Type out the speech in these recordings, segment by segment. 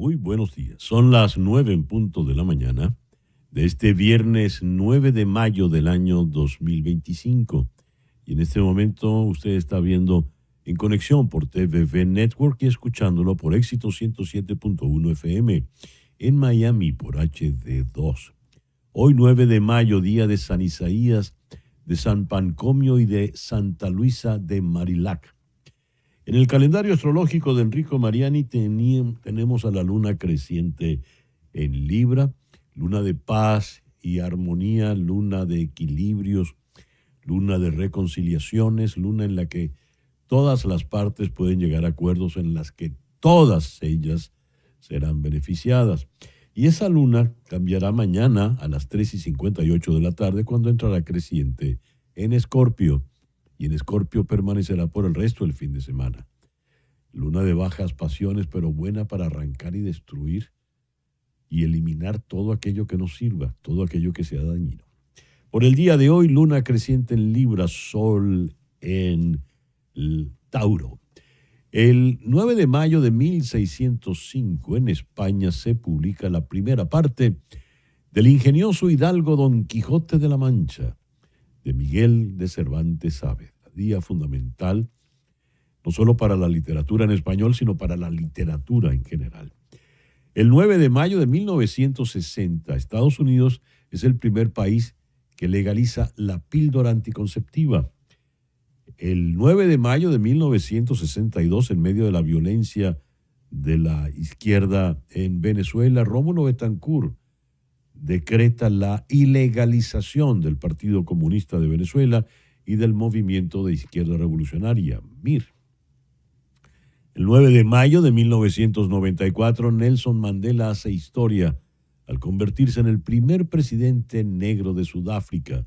Muy buenos días. Son las 9 en punto de la mañana de este viernes 9 de mayo del año 2025. Y en este momento usted está viendo En Conexión por TVV Network y escuchándolo por Éxito 107.1 FM en Miami por HD2. Hoy 9 de mayo, día de San Isaías, de San Pancomio y de Santa Luisa de Marilac. En el calendario astrológico de Enrico Mariani tenemos a la luna creciente en Libra, luna de paz y armonía, luna de equilibrios, luna de reconciliaciones, luna en la que todas las partes pueden llegar a acuerdos, en las que todas ellas serán beneficiadas. Y esa luna cambiará mañana a las 3:58 de la tarde cuando entrará creciente en Escorpio. Y en Escorpio permanecerá por el resto del fin de semana. Luna de bajas pasiones, pero buena para arrancar y destruir y eliminar todo aquello que no sirva, todo aquello que sea dañino. Por el día de hoy, luna creciente en Libra, sol en Tauro. El 9 de mayo de 1605 en España se publica la primera parte del ingenioso hidalgo Don Quijote de la Mancha, de Miguel de Cervantes Saavedra. Día fundamental, no solo para la literatura en español, sino para la literatura en general. El 9 de mayo de 1960, Estados Unidos es el primer país que legaliza la píldora anticonceptiva. El 9 de mayo de 1962, en medio de la violencia de la izquierda en Venezuela, Rómulo Betancourt decreta la ilegalización del Partido Comunista de Venezuela y del Movimiento de Izquierda Revolucionaria, MIR. El 9 de mayo de 1994, Nelson Mandela hace historia al convertirse en el primer presidente negro de Sudáfrica,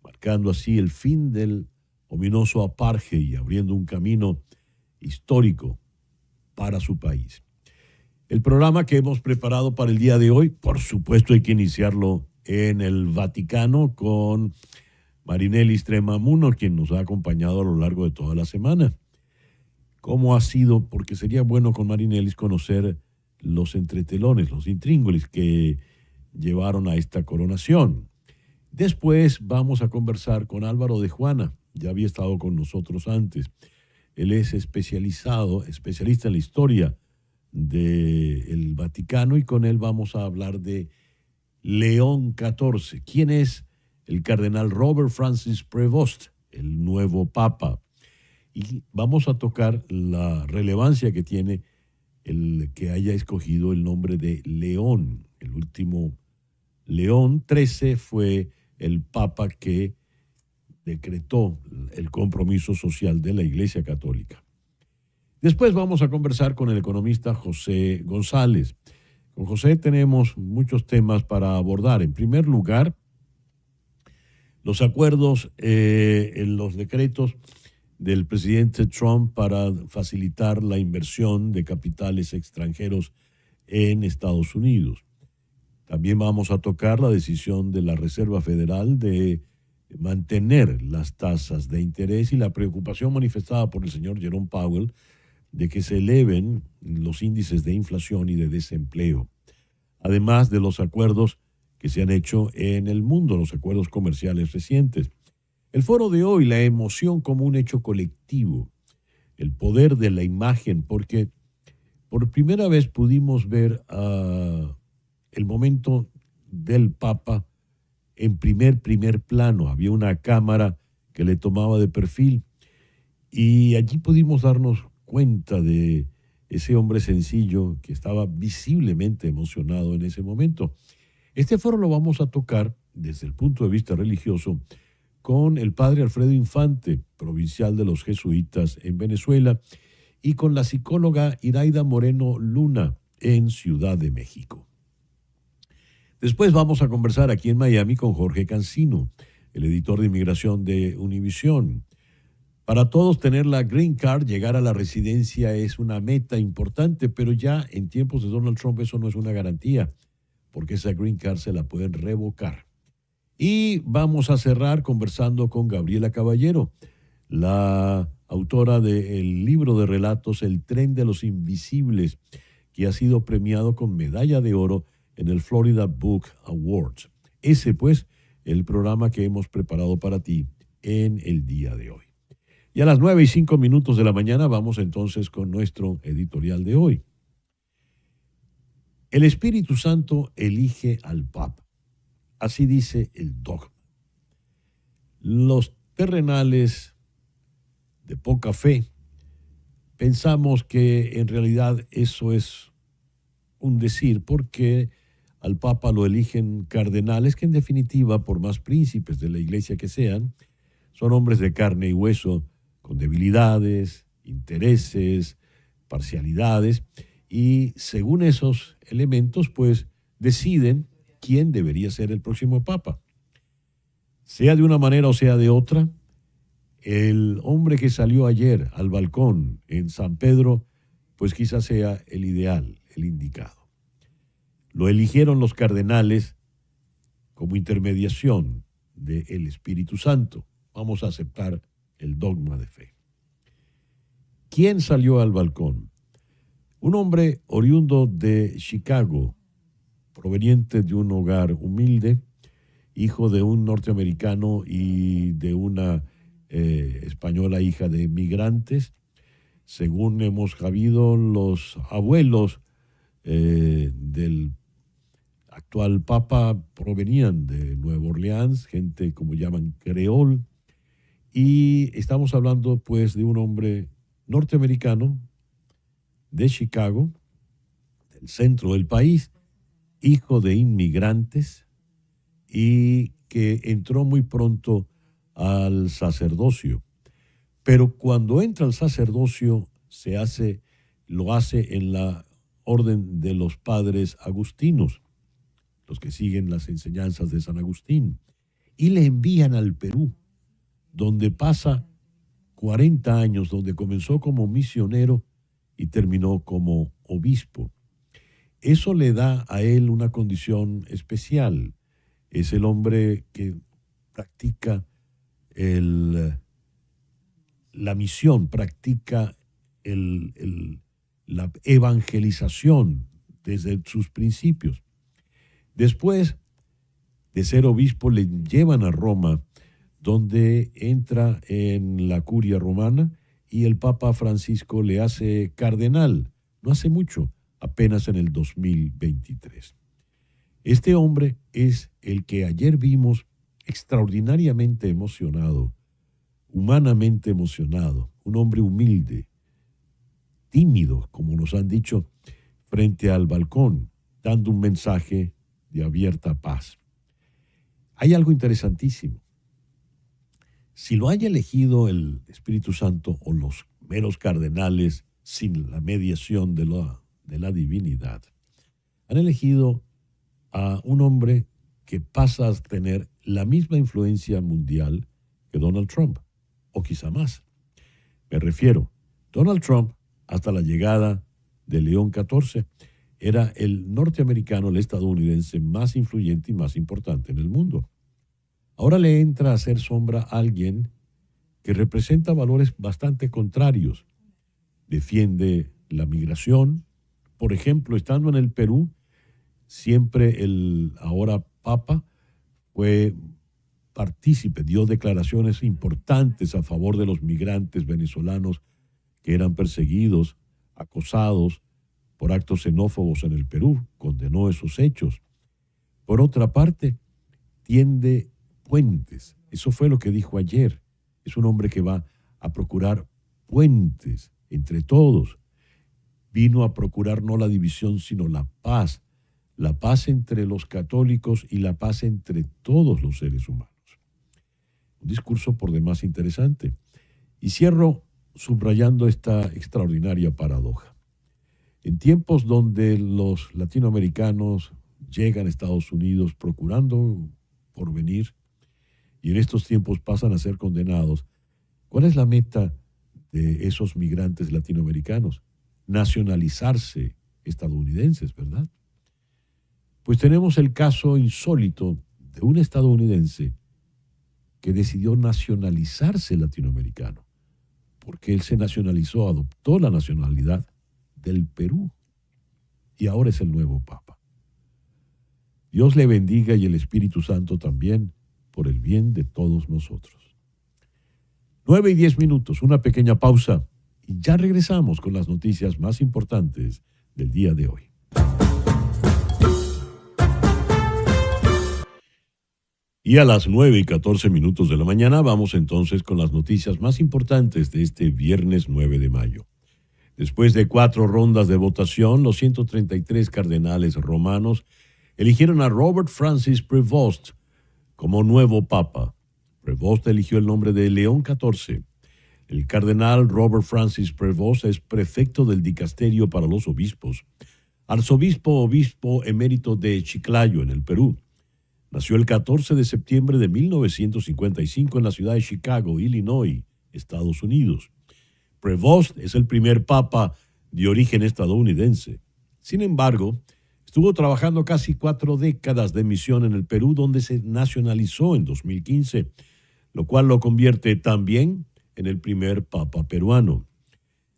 marcando así el fin del ominoso apartheid y abriendo un camino histórico para su país. El programa que hemos preparado para el día de hoy, por supuesto hay que iniciarlo en el Vaticano con Marinelli Stremamuno, quien nos ha acompañado a lo largo de toda la semana. ¿Cómo ha sido? Porque sería bueno con Marinelli conocer los entretelones, los intríngulis que llevaron a esta coronación. Después vamos a conversar con Álvaro de Juana, ya había estado con nosotros antes. Él es especialista en la historia del Vaticano y con él vamos a hablar de León XIV. ¿Quién es el cardenal Robert Francis Prevost, el nuevo papa? Y vamos a tocar la relevancia que tiene el que haya escogido el nombre de León. El último León XIII fue el papa que decretó el compromiso social de la Iglesia Católica. Después vamos a conversar con el economista José González. Con José tenemos muchos temas para abordar. En primer lugar, los acuerdos en los decretos del presidente Trump para facilitar la inversión de capitales extranjeros en Estados Unidos. También vamos a tocar la decisión de la Reserva Federal de mantener las tasas de interés y la preocupación manifestada por el señor Jerome Powell de que se eleven los índices de inflación y de desempleo, además de los acuerdos que se han hecho en el mundo, los acuerdos comerciales recientes. El foro de hoy, la emoción como un hecho colectivo, el poder de la imagen, porque por primera vez pudimos ver el momento del Papa en primer plano. Había una cámara que le tomaba de perfil y allí pudimos darnos cuenta de ese hombre sencillo que estaba visiblemente emocionado en ese momento. Este foro lo vamos a tocar desde el punto de vista religioso con el padre Alfredo Infante, provincial de los jesuitas en Venezuela, y con la psicóloga Iraida Moreno Luna en Ciudad de México. Después vamos a conversar aquí en Miami con Jorge Cancino, el editor de inmigración de Univisión. Para todos tener la Green Card, llegar a la residencia es una meta importante, pero ya en tiempos de Donald Trump eso no es una garantía, porque esa Green Card se la pueden revocar. Y vamos a cerrar conversando con Gabriela Caballero, la autora del libro de relatos El tren de los invisibles, que ha sido premiado con medalla de oro en el Florida Book Awards. Ese, pues, el programa que hemos preparado para ti en el día de hoy. Y a las 9:05 de la mañana vamos entonces con nuestro editorial de hoy. El Espíritu Santo elige al Papa. Así dice el dogma. Los terrenales de poca fe pensamos que en realidad eso es un decir, porque al Papa lo eligen cardenales que en definitiva, por más príncipes de la Iglesia que sean, son hombres de carne y hueso, con debilidades, intereses, parcialidades, y según esos elementos, pues deciden quién debería ser el próximo Papa. Sea de una manera o sea de otra, el hombre que salió ayer al balcón en San Pedro, pues quizás sea el ideal, el indicado. Lo eligieron los cardenales como intermediación del Espíritu Santo. Vamos a aceptar el dogma de fe. ¿Quién salió al balcón? Un hombre oriundo de Chicago, proveniente de un hogar humilde, hijo de un norteamericano y de una española hija de migrantes. Según hemos sabido, los abuelos del actual Papa provenían de Nueva Orleans, gente como llaman creol, y estamos hablando pues de un hombre norteamericano de Chicago, del centro del país, hijo de inmigrantes y que entró muy pronto al sacerdocio. Pero cuando entra al sacerdocio lo hace en la orden de los padres agustinos, los que siguen las enseñanzas de San Agustín, y le envían al Perú, donde pasa 40 años, donde comenzó como misionero y terminó como obispo. Eso le da a él una condición especial. Es el hombre que practica la misión, practica la evangelización desde sus principios. Después de ser obispo, le llevan a Roma, donde entra en la curia romana y el Papa Francisco le hace cardenal, no hace mucho, apenas en el 2023. Este hombre es el que ayer vimos extraordinariamente emocionado, humanamente emocionado, un hombre humilde, tímido, como nos han dicho, frente al balcón, dando un mensaje de abierta paz. Hay algo interesantísimo. Si lo haya elegido el Espíritu Santo o los meros cardenales sin la mediación de la divinidad, han elegido a un hombre que pasa a tener la misma influencia mundial que Donald Trump, o quizá más. Me refiero, Donald Trump, hasta la llegada de León XIV, era el norteamericano, el estadounidense más influyente y más importante en el mundo. Ahora le entra a hacer sombra a alguien que representa valores bastante contrarios. Defiende la migración. Por ejemplo, estando en el Perú, siempre el ahora Papa fue partícipe, dio declaraciones importantes a favor de los migrantes venezolanos que eran perseguidos, acosados por actos xenófobos en el Perú. Condenó esos hechos. Por otra parte, tiende puentes. Eso fue lo que dijo ayer. Es un hombre que va a procurar puentes entre todos. Vino a procurar no la división, sino la paz entre los católicos y la paz entre todos los seres humanos. Un discurso por demás interesante. Y cierro subrayando esta extraordinaria paradoja. En tiempos donde los latinoamericanos llegan a Estados Unidos procurando porvenir, y en estos tiempos pasan a ser condenados, ¿cuál es la meta de esos migrantes latinoamericanos? Nacionalizarse estadounidenses, ¿verdad? Pues tenemos el caso insólito de un estadounidense que decidió nacionalizarse latinoamericano, porque él se nacionalizó, adoptó la nacionalidad del Perú. y ahora es el nuevo Papa. Dios le bendiga y el Espíritu Santo también, por el bien de todos nosotros. 9:10, una pequeña pausa y ya regresamos con las noticias más importantes del día de hoy. Y a las 9:14 de la mañana vamos entonces con las noticias más importantes de este viernes 9 de mayo. Después de 4 rondas de votación, los 133 cardenales romanos eligieron a Robert Francis Prevost como nuevo papa. Prevost eligió el nombre de León XIV. El cardenal Robert Francis Prevost es prefecto del dicasterio para los obispos, obispo emérito de Chiclayo, en el Perú. Nació el 14 de septiembre de 1955 en la ciudad de Chicago, Illinois, Estados Unidos. Prevost es el primer papa de origen estadounidense. Sin embargo, estuvo trabajando casi 4 décadas de misión en el Perú, donde se nacionalizó en 2015, lo cual lo convierte también en el primer papa peruano.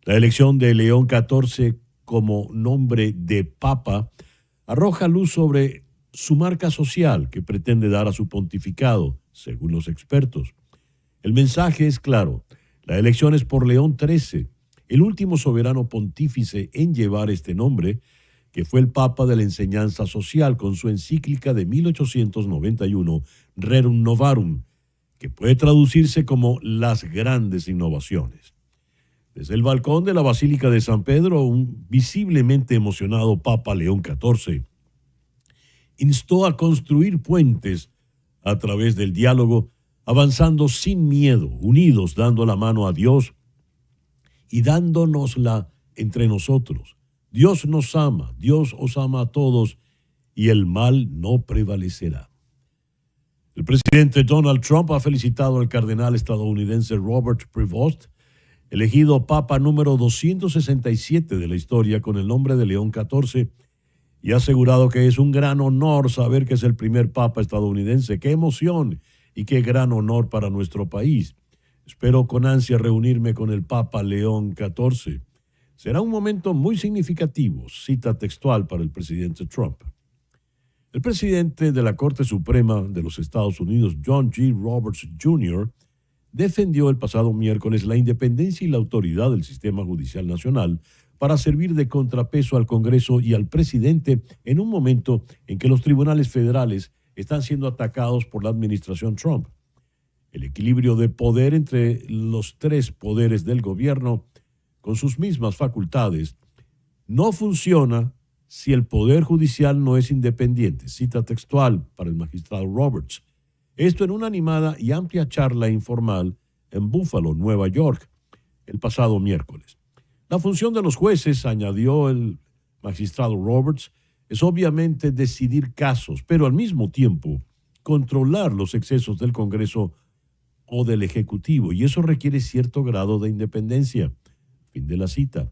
La elección de León XIV como nombre de papa arroja luz sobre su marca social que pretende dar a su pontificado, según los expertos. El mensaje es claro: la elección es por León XIII, el último soberano pontífice en llevar este nombre, que fue el Papa de la enseñanza social con su encíclica de 1891, Rerum Novarum, que puede traducirse como las grandes innovaciones. Desde el balcón de la Basílica de San Pedro, un visiblemente emocionado Papa León XIV instó a construir puentes a través del diálogo, avanzando sin miedo, unidos, dando la mano a Dios y dándonosla entre nosotros. Dios nos ama, Dios os ama a todos y el mal no prevalecerá. El presidente Donald Trump ha felicitado al cardenal estadounidense Robert Prevost, elegido papa número 267 de la historia con el nombre de León XIV, y ha asegurado que es un gran honor saber que es el primer papa estadounidense. ¡Qué emoción y qué gran honor para nuestro país! Espero con ansia reunirme con el Papa León XIV. Será un momento muy significativo, cita textual para el presidente Trump. El presidente de la Corte Suprema de los Estados Unidos, John G. Roberts Jr., defendió el pasado miércoles la independencia y la autoridad del sistema judicial nacional para servir de contrapeso al Congreso y al presidente en un momento en que los tribunales federales están siendo atacados por la administración Trump. El equilibrio de poder entre los 3 poderes del gobierno, con sus mismas facultades, no funciona si el poder judicial no es independiente, cita textual para el magistrado Roberts. Esto en una animada y amplia charla informal en Buffalo, Nueva York, el pasado miércoles. La función de los jueces, añadió el magistrado Roberts, es obviamente decidir casos, pero al mismo tiempo controlar los excesos del Congreso o del Ejecutivo, y eso requiere cierto grado de independencia. Fin de la cita.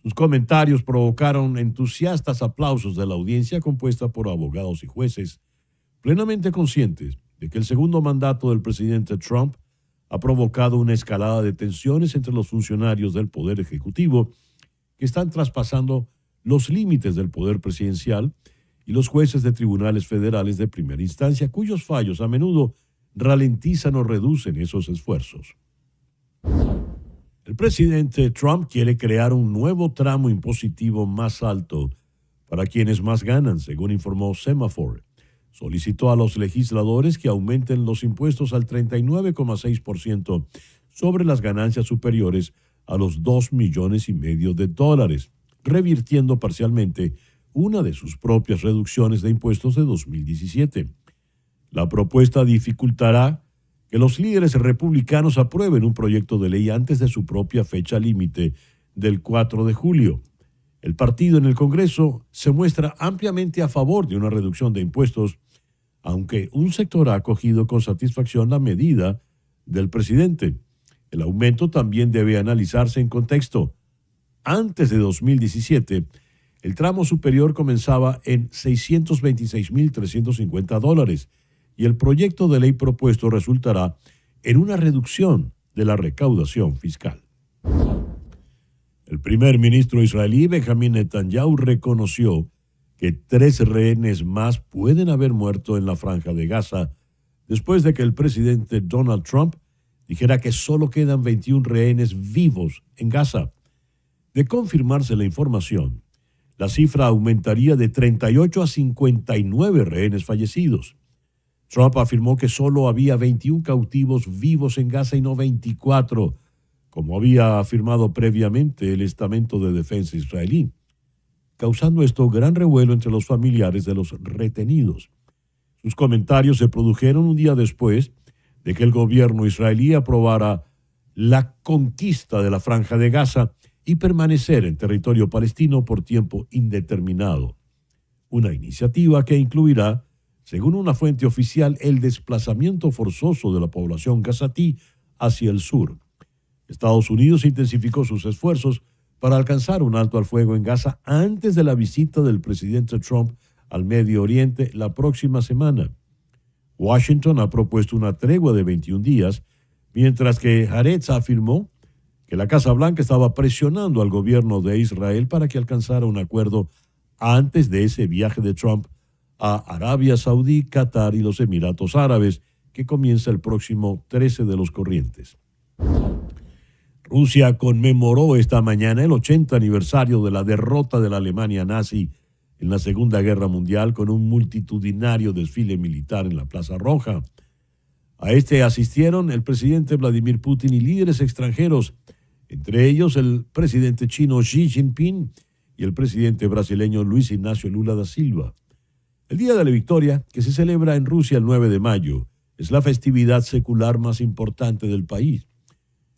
Sus comentarios provocaron entusiastas aplausos de la audiencia compuesta por abogados y jueces, plenamente conscientes de que el segundo mandato del presidente Trump ha provocado una escalada de tensiones entre los funcionarios del Poder Ejecutivo que están traspasando los límites del poder presidencial y los jueces de tribunales federales de primera instancia, cuyos fallos a menudo ralentizan o reducen esos esfuerzos. El presidente Trump quiere crear un nuevo tramo impositivo más alto para quienes más ganan, según informó Semafor. Solicitó a los legisladores que aumenten los impuestos al 39,6% sobre las ganancias superiores a los $2,5 millones, revirtiendo parcialmente una de sus propias reducciones de impuestos de 2017. La propuesta dificultará que los líderes republicanos aprueben un proyecto de ley antes de su propia fecha límite del 4 de julio. El partido en el Congreso se muestra ampliamente a favor de una reducción de impuestos, aunque un sector ha acogido con satisfacción la medida del presidente. El aumento también debe analizarse en contexto. Antes de 2017, el tramo superior comenzaba en $626,350 y el proyecto de ley propuesto resultará en una reducción de la recaudación fiscal. El primer ministro israelí, Benjamin Netanyahu, reconoció que 3 rehenes más pueden haber muerto en la franja de Gaza después de que el presidente Donald Trump dijera que solo quedan 21 rehenes vivos en Gaza. De confirmarse la información, la cifra aumentaría de 38 a 59 rehenes fallecidos. Trump afirmó que solo había 21 cautivos vivos en Gaza y no 24, como había afirmado previamente el estamento de defensa israelí, causando esto gran revuelo entre los familiares de los retenidos. Sus comentarios se produjeron un día después de que el gobierno israelí aprobara la conquista de la Franja de Gaza y permanecer en territorio palestino por tiempo indeterminado. Una iniciativa que incluirá, según una fuente oficial, el desplazamiento forzoso de la población gazatí hacia el sur. Estados Unidos intensificó sus esfuerzos para alcanzar un alto al fuego en Gaza antes de la visita del presidente Trump al Medio Oriente la próxima semana. Washington ha propuesto una tregua de 21 días, mientras que Haaretz afirmó que la Casa Blanca estaba presionando al gobierno de Israel para que alcanzara un acuerdo antes de ese viaje de Trump a Arabia Saudí, Qatar y los Emiratos Árabes, que comienza el próximo 13 de los corrientes. Rusia conmemoró esta mañana el 80 aniversario de la derrota de la Alemania nazi en la Segunda Guerra Mundial con un multitudinario desfile militar en la Plaza Roja. A este asistieron el presidente Vladimir Putin y líderes extranjeros, entre ellos el presidente chino Xi Jinping y el presidente brasileño Luis Ignacio Lula da Silva. El Día de la Victoria, que se celebra en Rusia el 9 de mayo, es la festividad secular más importante del país.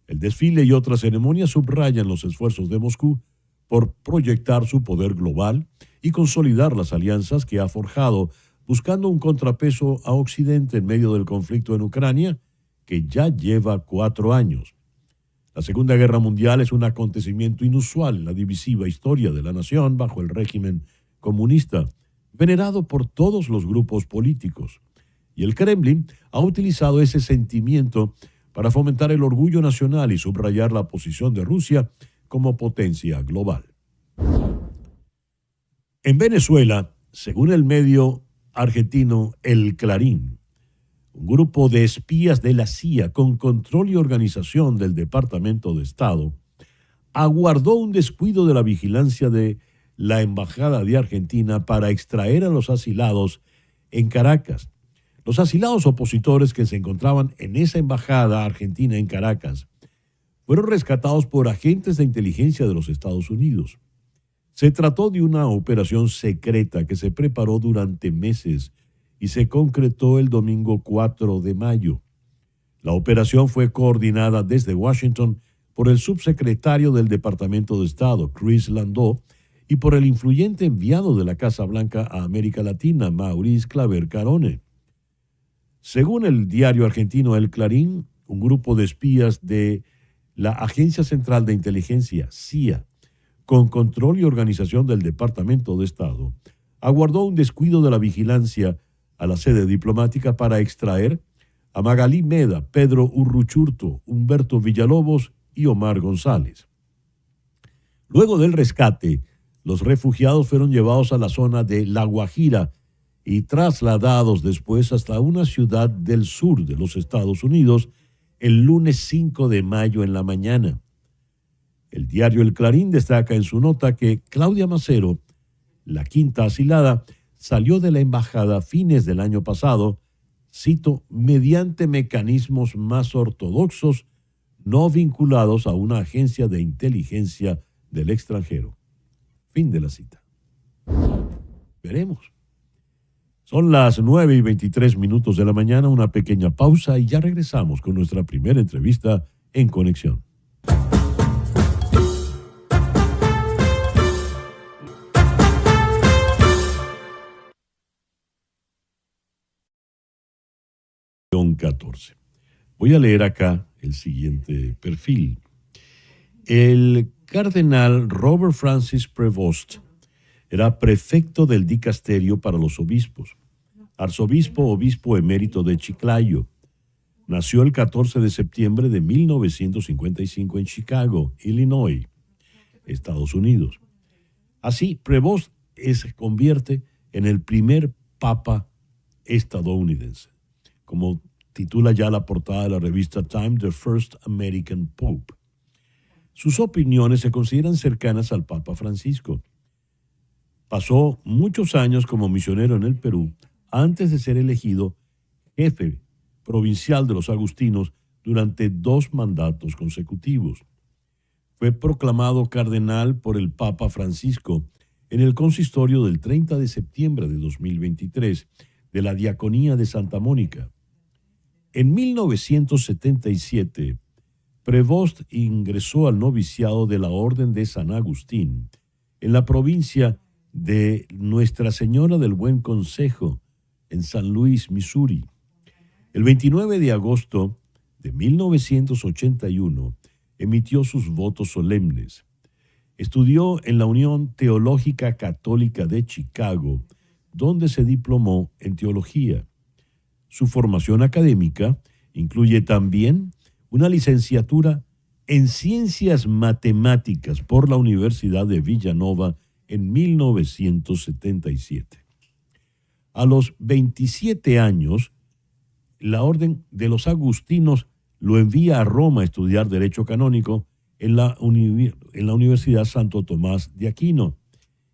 El desfile y otras ceremonias subrayan los esfuerzos de Moscú por proyectar su poder global y consolidar las alianzas que ha forjado, buscando un contrapeso a Occidente en medio del conflicto en Ucrania, que ya lleva 4 años. La Segunda Guerra Mundial es un acontecimiento inusual en la divisiva historia de la nación bajo el régimen comunista, venerado por todos los grupos políticos. Y el Kremlin ha utilizado ese sentimiento para fomentar el orgullo nacional y subrayar la posición de Rusia como potencia global. En Venezuela, según el medio argentino El Clarín, un grupo de espías de la CIA con control y organización del Departamento de Estado aguardó un descuido de la vigilancia de la Embajada de Argentina para extraer a los asilados en Caracas. Los asilados opositores que se encontraban en esa embajada argentina en Caracas fueron rescatados por agentes de inteligencia de los Estados Unidos. Se trató de una operación secreta que se preparó durante meses y se concretó el domingo 4 de mayo. La operación fue coordinada desde Washington por el subsecretario del Departamento de Estado, Chris Landau, y por el influyente enviado de la Casa Blanca a América Latina, Maurice Claver Carone. Según el diario argentino El Clarín, un grupo de espías de la Agencia Central de Inteligencia, CIA, con control y organización del Departamento de Estado, aguardó un descuido de la vigilancia a la sede diplomática para extraer a Magalí Meda, Pedro Urruchurto, Humberto Villalobos y Omar González. Luego del rescate, los refugiados fueron llevados a la zona de La Guajira y trasladados después hasta una ciudad del sur de los Estados Unidos el lunes 5 de mayo en la mañana. El diario El Clarín destaca en su nota que Claudia Macero, la quinta asilada, salió de la embajada a fines del año pasado, cito, mediante mecanismos más ortodoxos, no vinculados a una agencia de inteligencia del extranjero. Fin de la cita. Veremos. Son las 9:23 de la mañana, una pequeña pausa y ya regresamos con nuestra primera entrevista en Conexión. Voy a leer acá el siguiente perfil. El cardenal Robert Francis Prevost era prefecto del dicasterio para los obispos, obispo emérito de Chiclayo. Nació el 14 de septiembre de 1955 en Chicago, Illinois. Estados Unidos. Así, Prevost se convierte en el primer papa estadounidense, como titula ya la portada de la revista Time, The First American Pope. Sus opiniones se consideran cercanas al Papa Francisco. Pasó muchos años como misionero en el Perú antes de ser elegido jefe provincial de los agustinos durante 2 mandatos consecutivos. Fue proclamado cardenal por el Papa Francisco en el consistorio del 30 de septiembre de 2023 de la Diaconía de Santa Mónica. En 1977, Prevost ingresó al noviciado de la Orden de San Agustín en la provincia de Nuestra Señora del Buen Consejo, en San Luis, Missouri. El 29 de agosto de 1981 emitió sus votos solemnes. Estudió en la Unión Teológica Católica de Chicago, donde se diplomó en teología. Su formación académica incluye también una licenciatura en Ciencias Matemáticas por la Universidad de Villanova en 1977. A los 27 años, la Orden de los Agustinos lo envía a Roma a estudiar Derecho Canónico en la Universidad Santo Tomás de Aquino,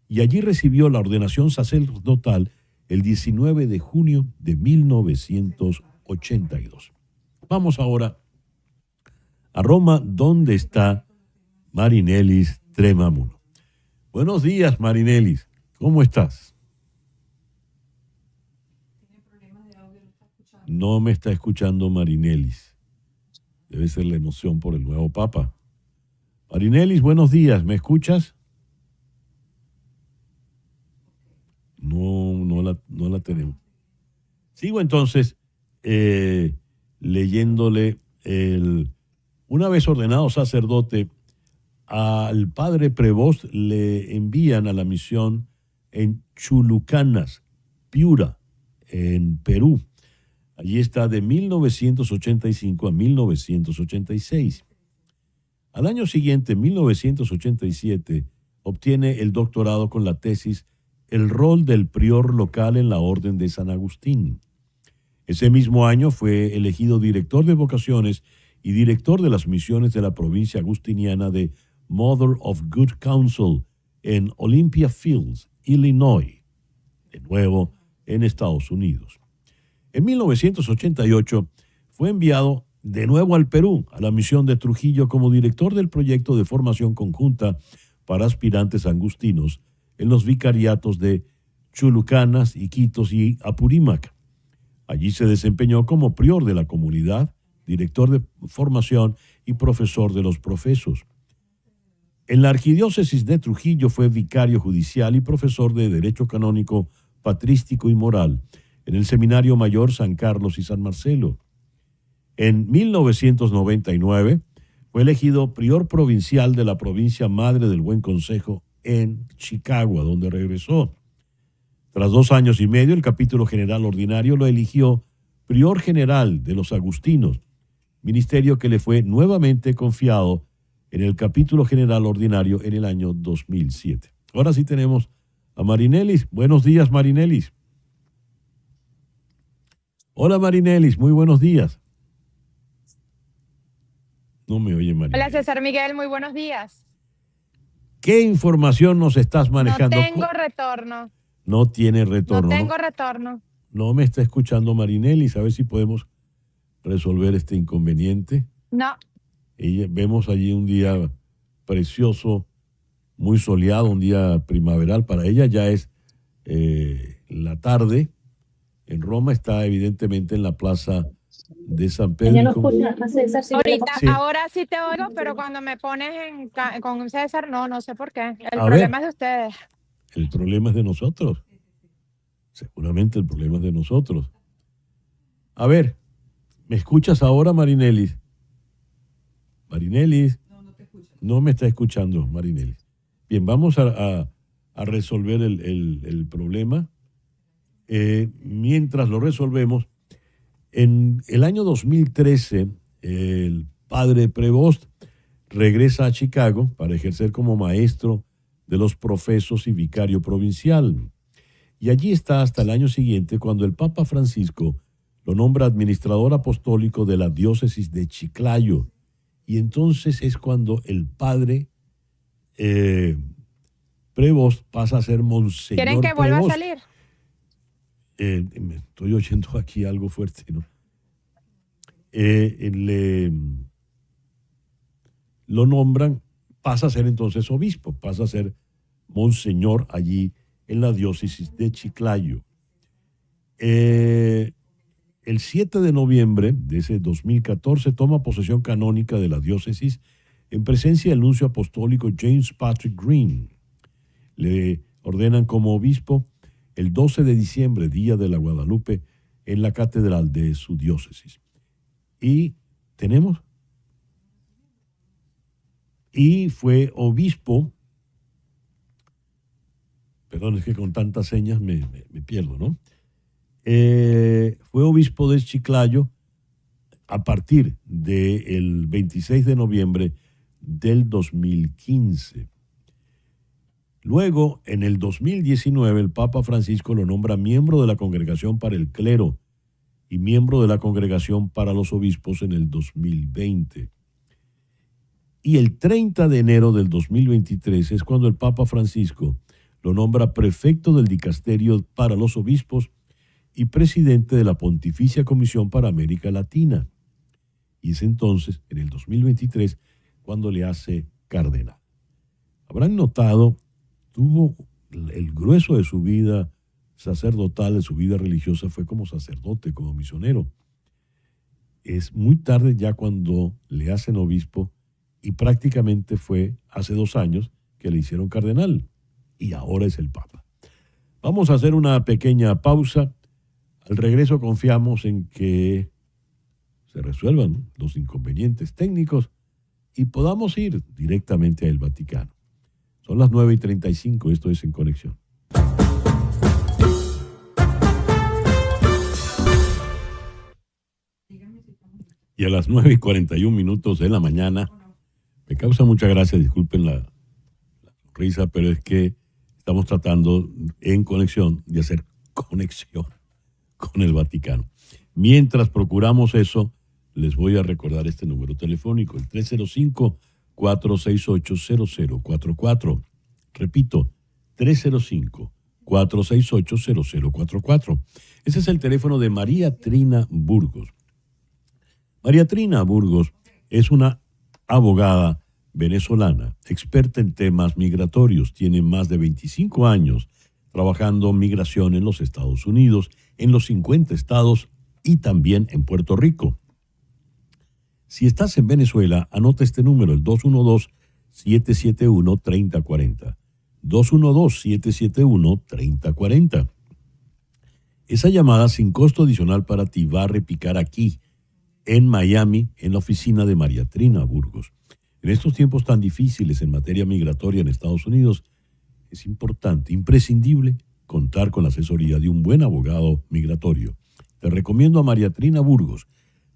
y allí recibió la ordenación sacerdotal el 19 de junio de 1982. Vamos ahora a Roma, donde está Marinelis Tremamuno. Buenos días, Marinelis. ¿Cómo estás? No me está escuchando Marinelis. Debe ser la emoción por el nuevo Papa. Marinelis, buenos días. ¿Me escuchas? No la tenemos. Sigo entonces leyéndole una vez ordenado sacerdote, al padre Prevost le envían a la misión en Chulucanas, Piura, en Perú. Allí está de 1985 a 1986. Al año siguiente, 1987, obtiene el doctorado con la tesis El rol del prior local en la Orden de San Agustín. Ese mismo año fue elegido director de vocaciones y director de las misiones de la provincia agustiniana de Mother of Good Counsel en Olympia Fields, Illinois, de nuevo en Estados Unidos. En 1988 fue enviado de nuevo al Perú, a la misión de Trujillo, como director del proyecto de formación conjunta para aspirantes agustinos en los vicariatos de Chulucanas, Iquitos y Apurímac. Allí se desempeñó como prior de la comunidad, director de formación y profesor de los profesos. En la arquidiócesis de Trujillo fue vicario judicial y profesor de Derecho Canónico, Patrístico y Moral en el Seminario Mayor San Carlos y San Marcelo. En 1999 fue elegido prior provincial de la provincia Madre del Buen Consejo en Chicago, a donde regresó. Tras 2 años y medio, el capítulo general ordinario lo eligió prior general de los agustinos, ministerio que le fue nuevamente confiado en el capítulo general ordinario en el año 2007. Ahora sí tenemos a Marinelis. Buenos días, Marinelis. Hola, Marinelis, muy buenos días. No me oye, Marinelis. Hola, César Miguel, muy buenos días. ¿Qué información nos estás manejando? No tengo retorno. No tiene retorno. No tengo retorno. No me está escuchando Marinelis, a ver si podemos resolver este inconveniente. No. Vemos allí un día precioso, muy soleado, un día primaveral. Para ella ya es la tarde. En Roma está evidentemente en la plaza de San Pedro. Ella no escucha a César. Ahorita, sí. Ahora sí te oigo, pero cuando me pones con César, no sé por qué. El problema es de ustedes. El problema es de nosotros. Seguramente el problema es de nosotros. A ver, ¿me escuchas ahora, Marinelis? Marinelis. No te escucho. No me está escuchando, Marinelis. Bien, vamos a resolver el problema. Mientras lo resolvemos, en el año 2013, el padre Prevost regresa a Chicago para ejercer como maestro de los profesos y vicario provincial. Y allí está hasta el año siguiente, cuando el Papa Francisco lo nombra administrador apostólico de la diócesis de Chiclayo. Y entonces es cuando el padre Prevost pasa a ser monseñor. ¿Quieren que vuelva a salir? Me estoy oyendo aquí algo fuerte, ¿no? Lo nombran, pasa a ser entonces obispo, pasa a ser monseñor allí en la diócesis de Chiclayo. El 7 de noviembre de ese 2014 toma posesión canónica de la diócesis en presencia del nuncio apostólico James Patrick Green. Le ordenan como obispo el 12 de diciembre, día de la Guadalupe, en la catedral de su diócesis. Y fue obispo, perdón, es que con tantas señas me pierdo, ¿no? Fue obispo de Chiclayo a partir del 26 de noviembre del 2015. Luego, en el 2019, el Papa Francisco lo nombra miembro de la Congregación para el Clero y miembro de la Congregación para los Obispos en el 2020. Y el 30 de enero del 2023 es cuando el Papa Francisco lo nombra prefecto del Dicasterio para los Obispos y presidente de la Pontificia Comisión para América Latina. Y es entonces, en el 2023, cuando le hace cardenal. Habrán notado, tuvo el grueso de su vida sacerdotal, de su vida religiosa, fue como sacerdote, como misionero. Es muy tarde ya cuando le hacen obispo y prácticamente fue hace 2 años que le hicieron cardenal y ahora es el Papa. Vamos a hacer una pequeña pausa. Al regreso confiamos en que se resuelvan los inconvenientes técnicos y podamos ir directamente al Vaticano. Son las 9:35, esto es En Conexión. Y a las 9:41 de la mañana, me causa mucha gracia, disculpen la risa, pero es que estamos tratando en conexión de hacer conexión con el Vaticano. Mientras procuramos eso, les voy a recordar este número telefónico, el 305-468-0044. Repito, 305-468-0044. Ese es el teléfono de María Trina Burgos. María Trina Burgos es una abogada venezolana, experta en temas migratorios. Tiene más de 25 años trabajando migración en los Estados Unidos, en los 50 estados y también en Puerto Rico. Si estás en Venezuela, anota este número, el 212-771-3040. 212-771-3040. Esa llamada sin costo adicional para ti va a repicar aquí, en Miami, en la oficina de María Trina Burgos. En estos tiempos tan difíciles en materia migratoria en Estados Unidos, es importante, imprescindible, contar con la asesoría de un buen abogado migratorio. Te recomiendo a María Trina Burgos,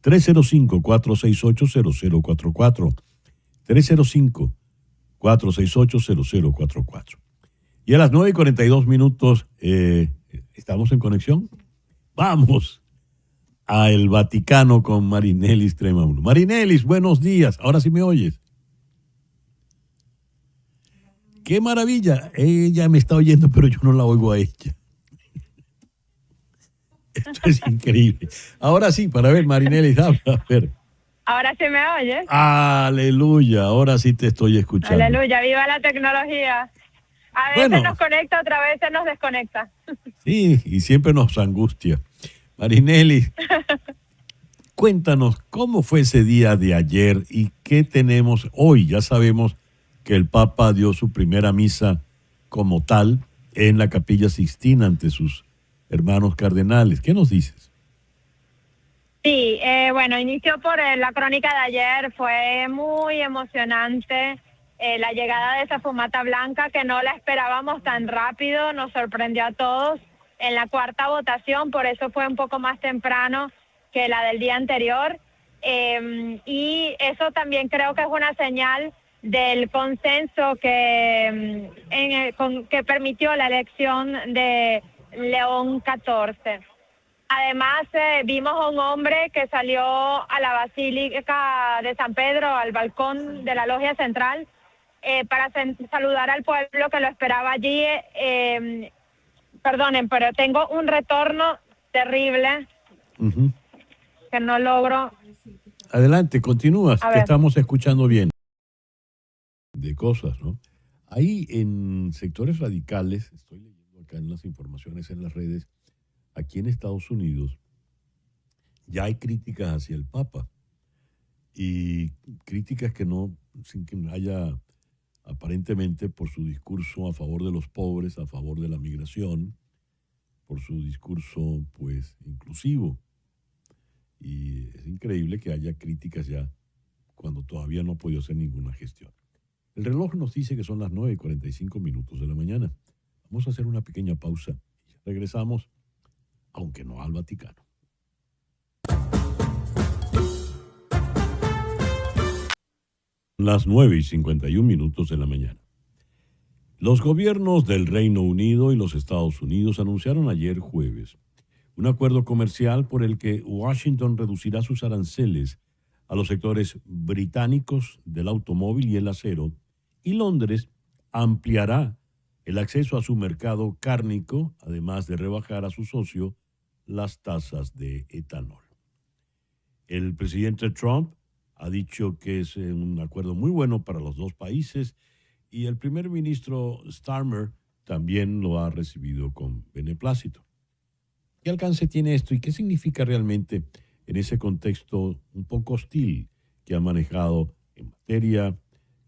305-468-0044, 305-468-0044. Y a las 9:42, ¿estamos en conexión? ¡Vamos! A el Vaticano con Marinelis Tremamuno. Marinelis, buenos días. Ahora sí me oyes. ¡Qué maravilla! Ella me está oyendo, pero yo no la oigo a ella. Esto es increíble. Ahora sí, para ver, Marinelis, habla, a ver. Ahora sí me oyes. Aleluya, ahora sí te estoy escuchando. Aleluya, viva la tecnología. A veces nos conecta, otra vez nos desconecta. Sí, y siempre nos angustia. Marinelis, cuéntanos cómo fue ese día de ayer y qué tenemos hoy. Ya sabemos que el Papa dio su primera misa como tal en la Capilla Sixtina ante sus hermanos cardenales. ¿Qué nos dices? Sí, bueno, inició por la crónica de ayer. Fue muy emocionante la llegada de esa fumata blanca que no la esperábamos tan rápido, nos sorprendió a todos. En la cuarta votación, por eso fue un poco más temprano que la del día anterior. y eso también creo que es una señal del consenso que permitió la elección de León XIV. Además, vimos a un hombre que salió a la Basílica de San Pedro, al balcón de la logia central, para saludar al pueblo que lo esperaba allí. Perdonen, pero tengo un retorno terrible que no logro. Adelante, continúas, te estamos escuchando bien. De cosas, ¿no? Ahí en sectores radicales, estoy leyendo acá en las informaciones en las redes, aquí en Estados Unidos ya hay críticas hacia el Papa y críticas que no, sin que haya aparentemente por su discurso a favor de los pobres, a favor de la migración, por su discurso pues inclusivo. Y es increíble que haya críticas ya cuando todavía no ha podido hacer ninguna gestión. El reloj nos dice que son las 9:45 de la mañana. Vamos a hacer una pequeña pausa y regresamos, aunque no al Vaticano. Las 9:51 de la mañana. Los gobiernos del Reino Unido y los Estados Unidos anunciaron ayer jueves un acuerdo comercial por el que Washington reducirá sus aranceles a los sectores británicos del automóvil y el acero, y Londres ampliará el acceso a su mercado cárnico, además de rebajar a su socio las tasas de etanol. El presidente Trump ha dicho que es un acuerdo muy bueno para los dos países y el primer ministro Starmer también lo ha recibido con beneplácito. ¿Qué alcance tiene esto y qué significa realmente en ese contexto un poco hostil que ha manejado en materia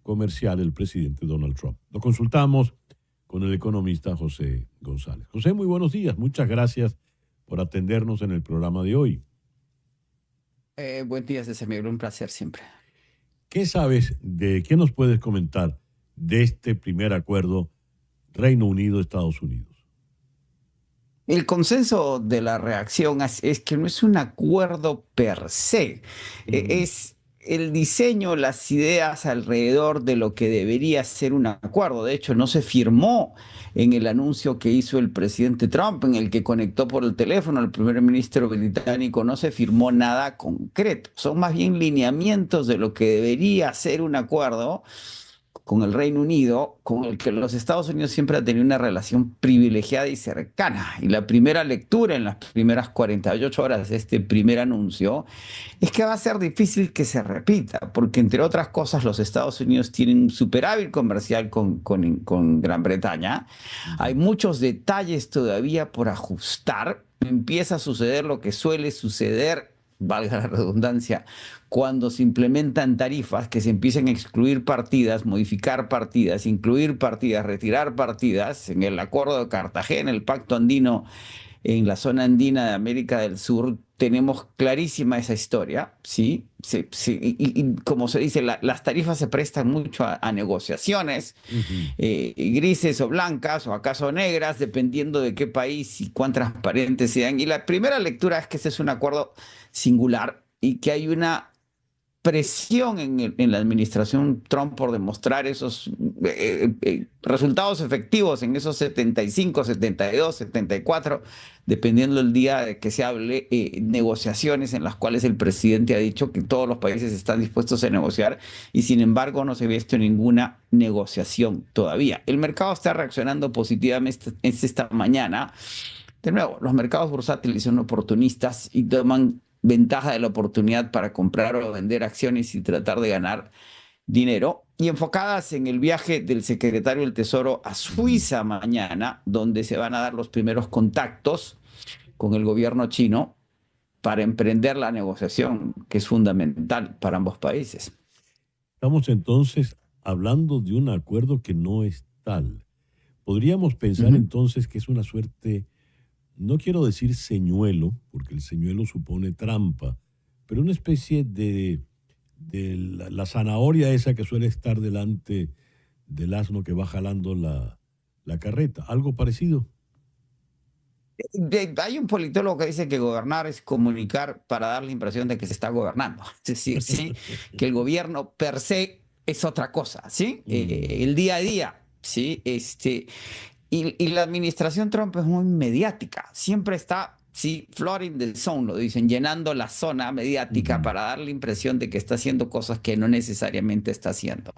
comercial el presidente Donald Trump? Lo consultamos con el economista José González. José, muy buenos días. Muchas gracias por atendernos en el programa de hoy. Buen día, César Miguel. Un placer siempre. ¿Qué qué nos puedes comentar de este primer acuerdo Reino Unido-Estados Unidos? El consenso de la reacción es que no es un acuerdo per se, es el diseño, las ideas alrededor de lo que debería ser un acuerdo. De hecho, no se firmó en el anuncio que hizo el presidente Trump, en el que conectó por el teléfono al primer ministro británico, no se firmó nada concreto. Son más bien lineamientos de lo que debería ser un acuerdo con el Reino Unido, con el que los Estados Unidos siempre han tenido una relación privilegiada y cercana. Y la primera lectura en las primeras 48 horas de este primer anuncio es que va a ser difícil que se repita, porque entre otras cosas los Estados Unidos tienen un superávit comercial con Gran Bretaña. Hay muchos detalles todavía por ajustar. Empieza a suceder lo que suele suceder, valga la redundancia, cuando se implementan tarifas, que se empiezan a excluir partidas, modificar partidas, incluir partidas, retirar partidas. En el Acuerdo de Cartagena, el Pacto Andino en la zona andina de América del Sur, tenemos clarísima esa historia, ¿sí? Y como se dice, las tarifas se prestan mucho a negociaciones, grises o blancas, o acaso negras, dependiendo de qué país y cuán transparentes sean. Y la primera lectura es que este es un acuerdo singular y que hay una presión en la administración Trump por demostrar esos resultados efectivos en esos 75, 72, 74, dependiendo del día de que se hable, negociaciones en las cuales el presidente ha dicho que todos los países están dispuestos a negociar y sin embargo no se ha visto ninguna negociación todavía. El mercado está reaccionando positivamente esta mañana. De nuevo, los mercados bursátiles son oportunistas y toman ventaja de la oportunidad para comprar o vender acciones y tratar de ganar dinero, y enfocadas en el viaje del secretario del Tesoro a Suiza mañana, donde se van a dar los primeros contactos con el gobierno chino para emprender la negociación, que es fundamental para ambos países. Estamos entonces hablando de un acuerdo que no es tal. Podríamos pensar entonces que es una suerte, no quiero decir señuelo, porque el señuelo supone trampa, pero una especie de la zanahoria esa que suele estar delante del asno que va jalando la carreta. ¿Algo parecido? Hay un politólogo que dice que gobernar es comunicar para dar la impresión de que se está gobernando. Es decir, sí, que el gobierno per se es otra cosa, ¿sí? Mm, El día a día, ¿sí? Y la administración Trump es muy mediática, siempre está, sí, flooding the zone, lo dicen, llenando la zona mediática ujú. para dar la impresión de que está haciendo cosas que no necesariamente está haciendo.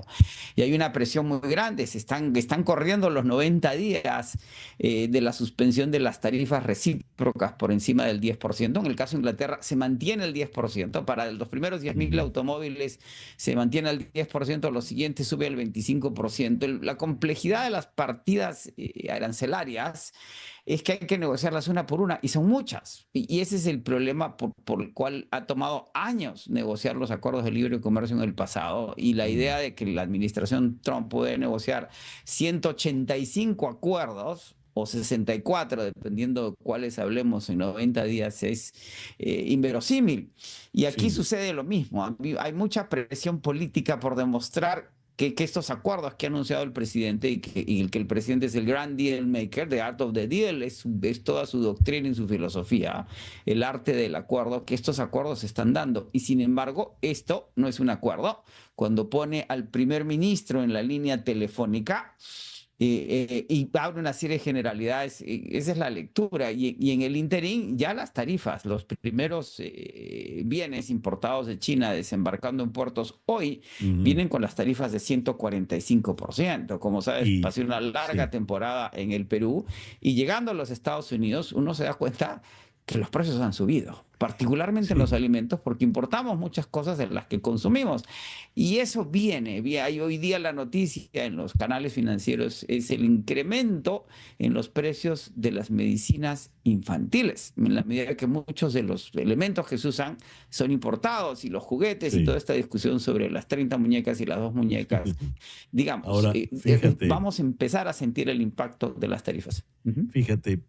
Y hay una presión muy grande, están corriendo los 90 días de la suspensión de las tarifas recíprocas por encima del 10%. En el caso de Inglaterra se mantiene el 10%, para los primeros 10.000 Ujú. automóviles se mantiene el 10%, los siguientes sube al 25%. La complejidad de las partidas arancelarias es que hay que negociarlas una por una y son muchas. Y ese es el problema por el cual ha tomado años negociar los acuerdos de libre comercio en el pasado. Y la idea Mm, de que la administración Trump puede negociar 185 acuerdos o 64, dependiendo de cuáles hablemos en 90 días, es inverosímil. Y aquí sin duda. sucede lo mismo. Hay mucha presión política por demostrar que estos acuerdos que ha anunciado el presidente y que el presidente es el gran deal maker, the art of the deal, es toda su doctrina y su filosofía, el arte del acuerdo, que estos acuerdos se están dando. Y sin embargo, esto no es un acuerdo. Cuando pone al primer ministro en la línea telefónica, y abre una serie de generalidades, esa es la lectura. Y en el interín, ya las tarifas, los primeros bienes importados de China desembarcando en puertos hoy, Ujú. vienen con las tarifas de 145%. Como sabes, Y pasé una larga sí, temporada en el Perú y llegando a los Estados Unidos, uno se da cuenta que los precios han subido, particularmente en los sí. alimentos, porque importamos muchas cosas de las que consumimos. Y eso hay hoy día la noticia en los canales financieros es el incremento en los precios de las medicinas infantiles, en la medida que muchos de los elementos que se usan son importados y los juguetes y toda Sí. esta discusión sobre las 30 muñecas y las dos muñecas, digamos, Ahora, fíjate, vamos a empezar a sentir el impacto de las tarifas. Ujú. fíjate,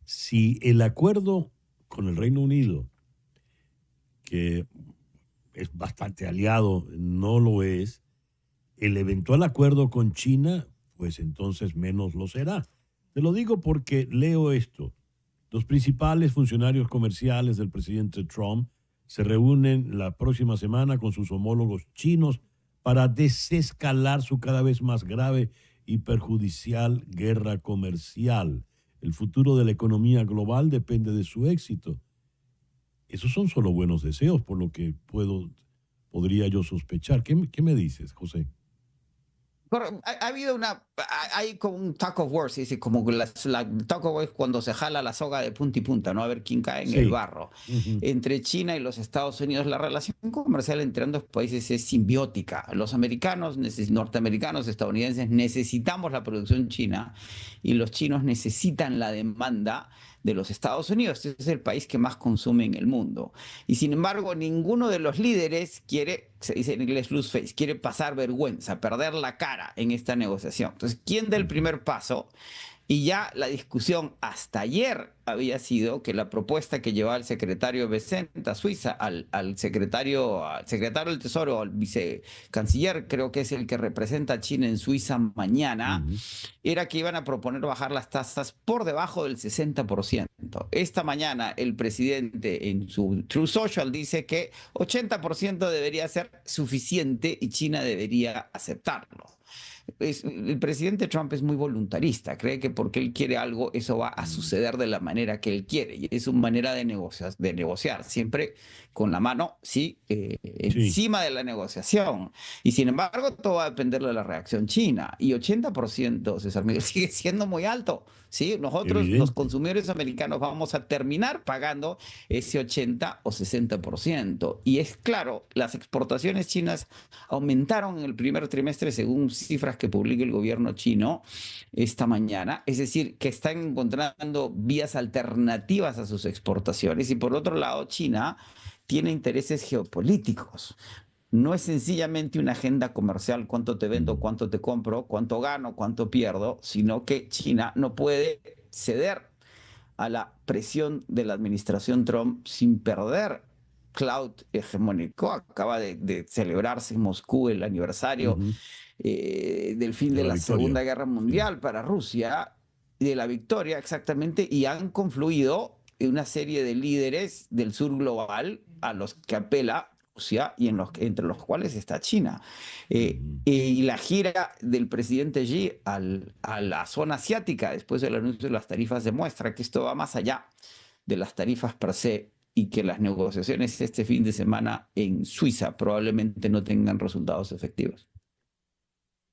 si el acuerdo con el Reino Unido, que es bastante aliado, no lo es, el eventual acuerdo con China, pues entonces menos lo será. Te lo digo porque leo esto. Los principales funcionarios comerciales del presidente Trump se reúnen la próxima semana con sus homólogos chinos para desescalar su cada vez más grave y perjudicial guerra comercial. El futuro de la economía global depende de su éxito. Esos son solo buenos deseos, por lo que podría yo sospechar. ¿Qué me dices, José? Ha habido hay como un tug of war, ¿sí? Como que la tug of war es cuando se jala la soga de punta y punta, ¿no? A ver quién cae en el Sí. barro. Ujú. Entre China y los Estados Unidos, la relación comercial entre ambos países es simbiótica. Los americanos, norteamericanos, estadounidenses, necesitamos la producción china y los chinos necesitan la demanda de los Estados Unidos. Este es el país que más consume en el mundo. Y sin embargo, ninguno de los líderes quiere, se dice en inglés lose face, quiere pasar vergüenza, perder la cara en esta negociación. Entonces, ¿quién da el Ujú. primer paso? Y ya la discusión hasta ayer había sido que la propuesta que llevaba el secretario Becent a Suiza, al secretario del Tesoro, al vicecanciller, creo que es el que representa a China en Suiza mañana, Ujú. era que iban a proponer bajar las tasas por debajo del 60%. Esta mañana el presidente en su True Social dice que 80% debería ser suficiente y China debería aceptarlo. El presidente Trump es muy voluntarista, cree que porque él quiere algo, eso va a Mm, suceder de la manera que él quiere. Y es su manera de negociar, siempre con la mano, sí, sí, encima de la negociación. Y sin embargo, todo va a depender de la reacción china. Y 80%, César Miguel, sigue siendo muy alto. ¿Sí? Nosotros, los evidente. consumidores americanos, vamos a terminar pagando ese 80 o 60%. Y es claro, las exportaciones chinas aumentaron en el primer trimestre según cifras que publica el gobierno chino esta mañana, es decir, que están encontrando vías alternativas a sus exportaciones y por otro lado China tiene intereses geopolíticos. No es sencillamente una agenda comercial, cuánto te vendo, Mm, cuánto te compro, cuánto gano, cuánto pierdo, sino que China no puede ceder a la presión de la administración Trump sin perder cloud hegemónico. Acaba de celebrarse en Moscú el aniversario ujú. del fin De de la la victoria. Segunda Guerra Sí. Mundial para Rusia de la victoria, exactamente, y han confluido en una serie de líderes del sur global a los que apela Rusia y entre los cuales está China. Y la gira del presidente Xi a la zona asiática después del anuncio de las tarifas demuestra que esto va más allá de las tarifas per se y que las negociaciones este fin de semana en Suiza probablemente no tengan resultados efectivos.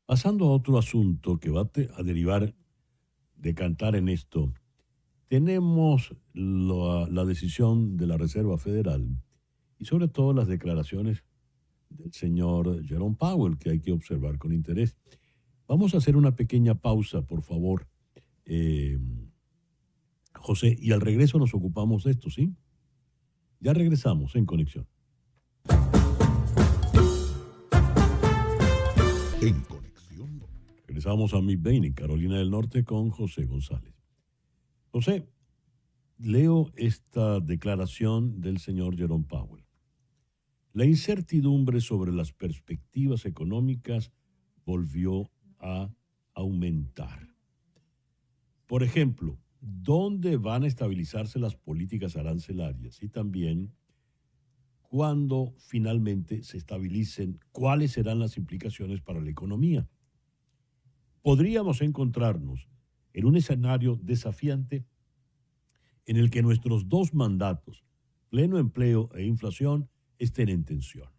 Pasando a otro asunto que va a derivar de cantar en esto, tenemos la decisión de la Reserva Federal y sobre todo las declaraciones del señor Jerome Powell, que hay que observar con interés. Vamos a hacer una pequeña pausa, por favor, José, y al regreso nos ocupamos de esto, ¿sí? Ya regresamos en Conexión. En Conexión. Regresamos a Mid-Bain, en Carolina del Norte, con José González. José, leo esta declaración del señor Jerome Powell. La incertidumbre sobre las perspectivas económicas volvió a aumentar. Por ejemplo, ¿dónde van a estabilizarse las políticas arancelarias? Y también, cuando finalmente se estabilicen, ¿cuáles serán las implicaciones para la economía? Podríamos encontrarnos en un escenario desafiante en el que nuestros dos mandatos, pleno empleo e inflación, estén en tensión.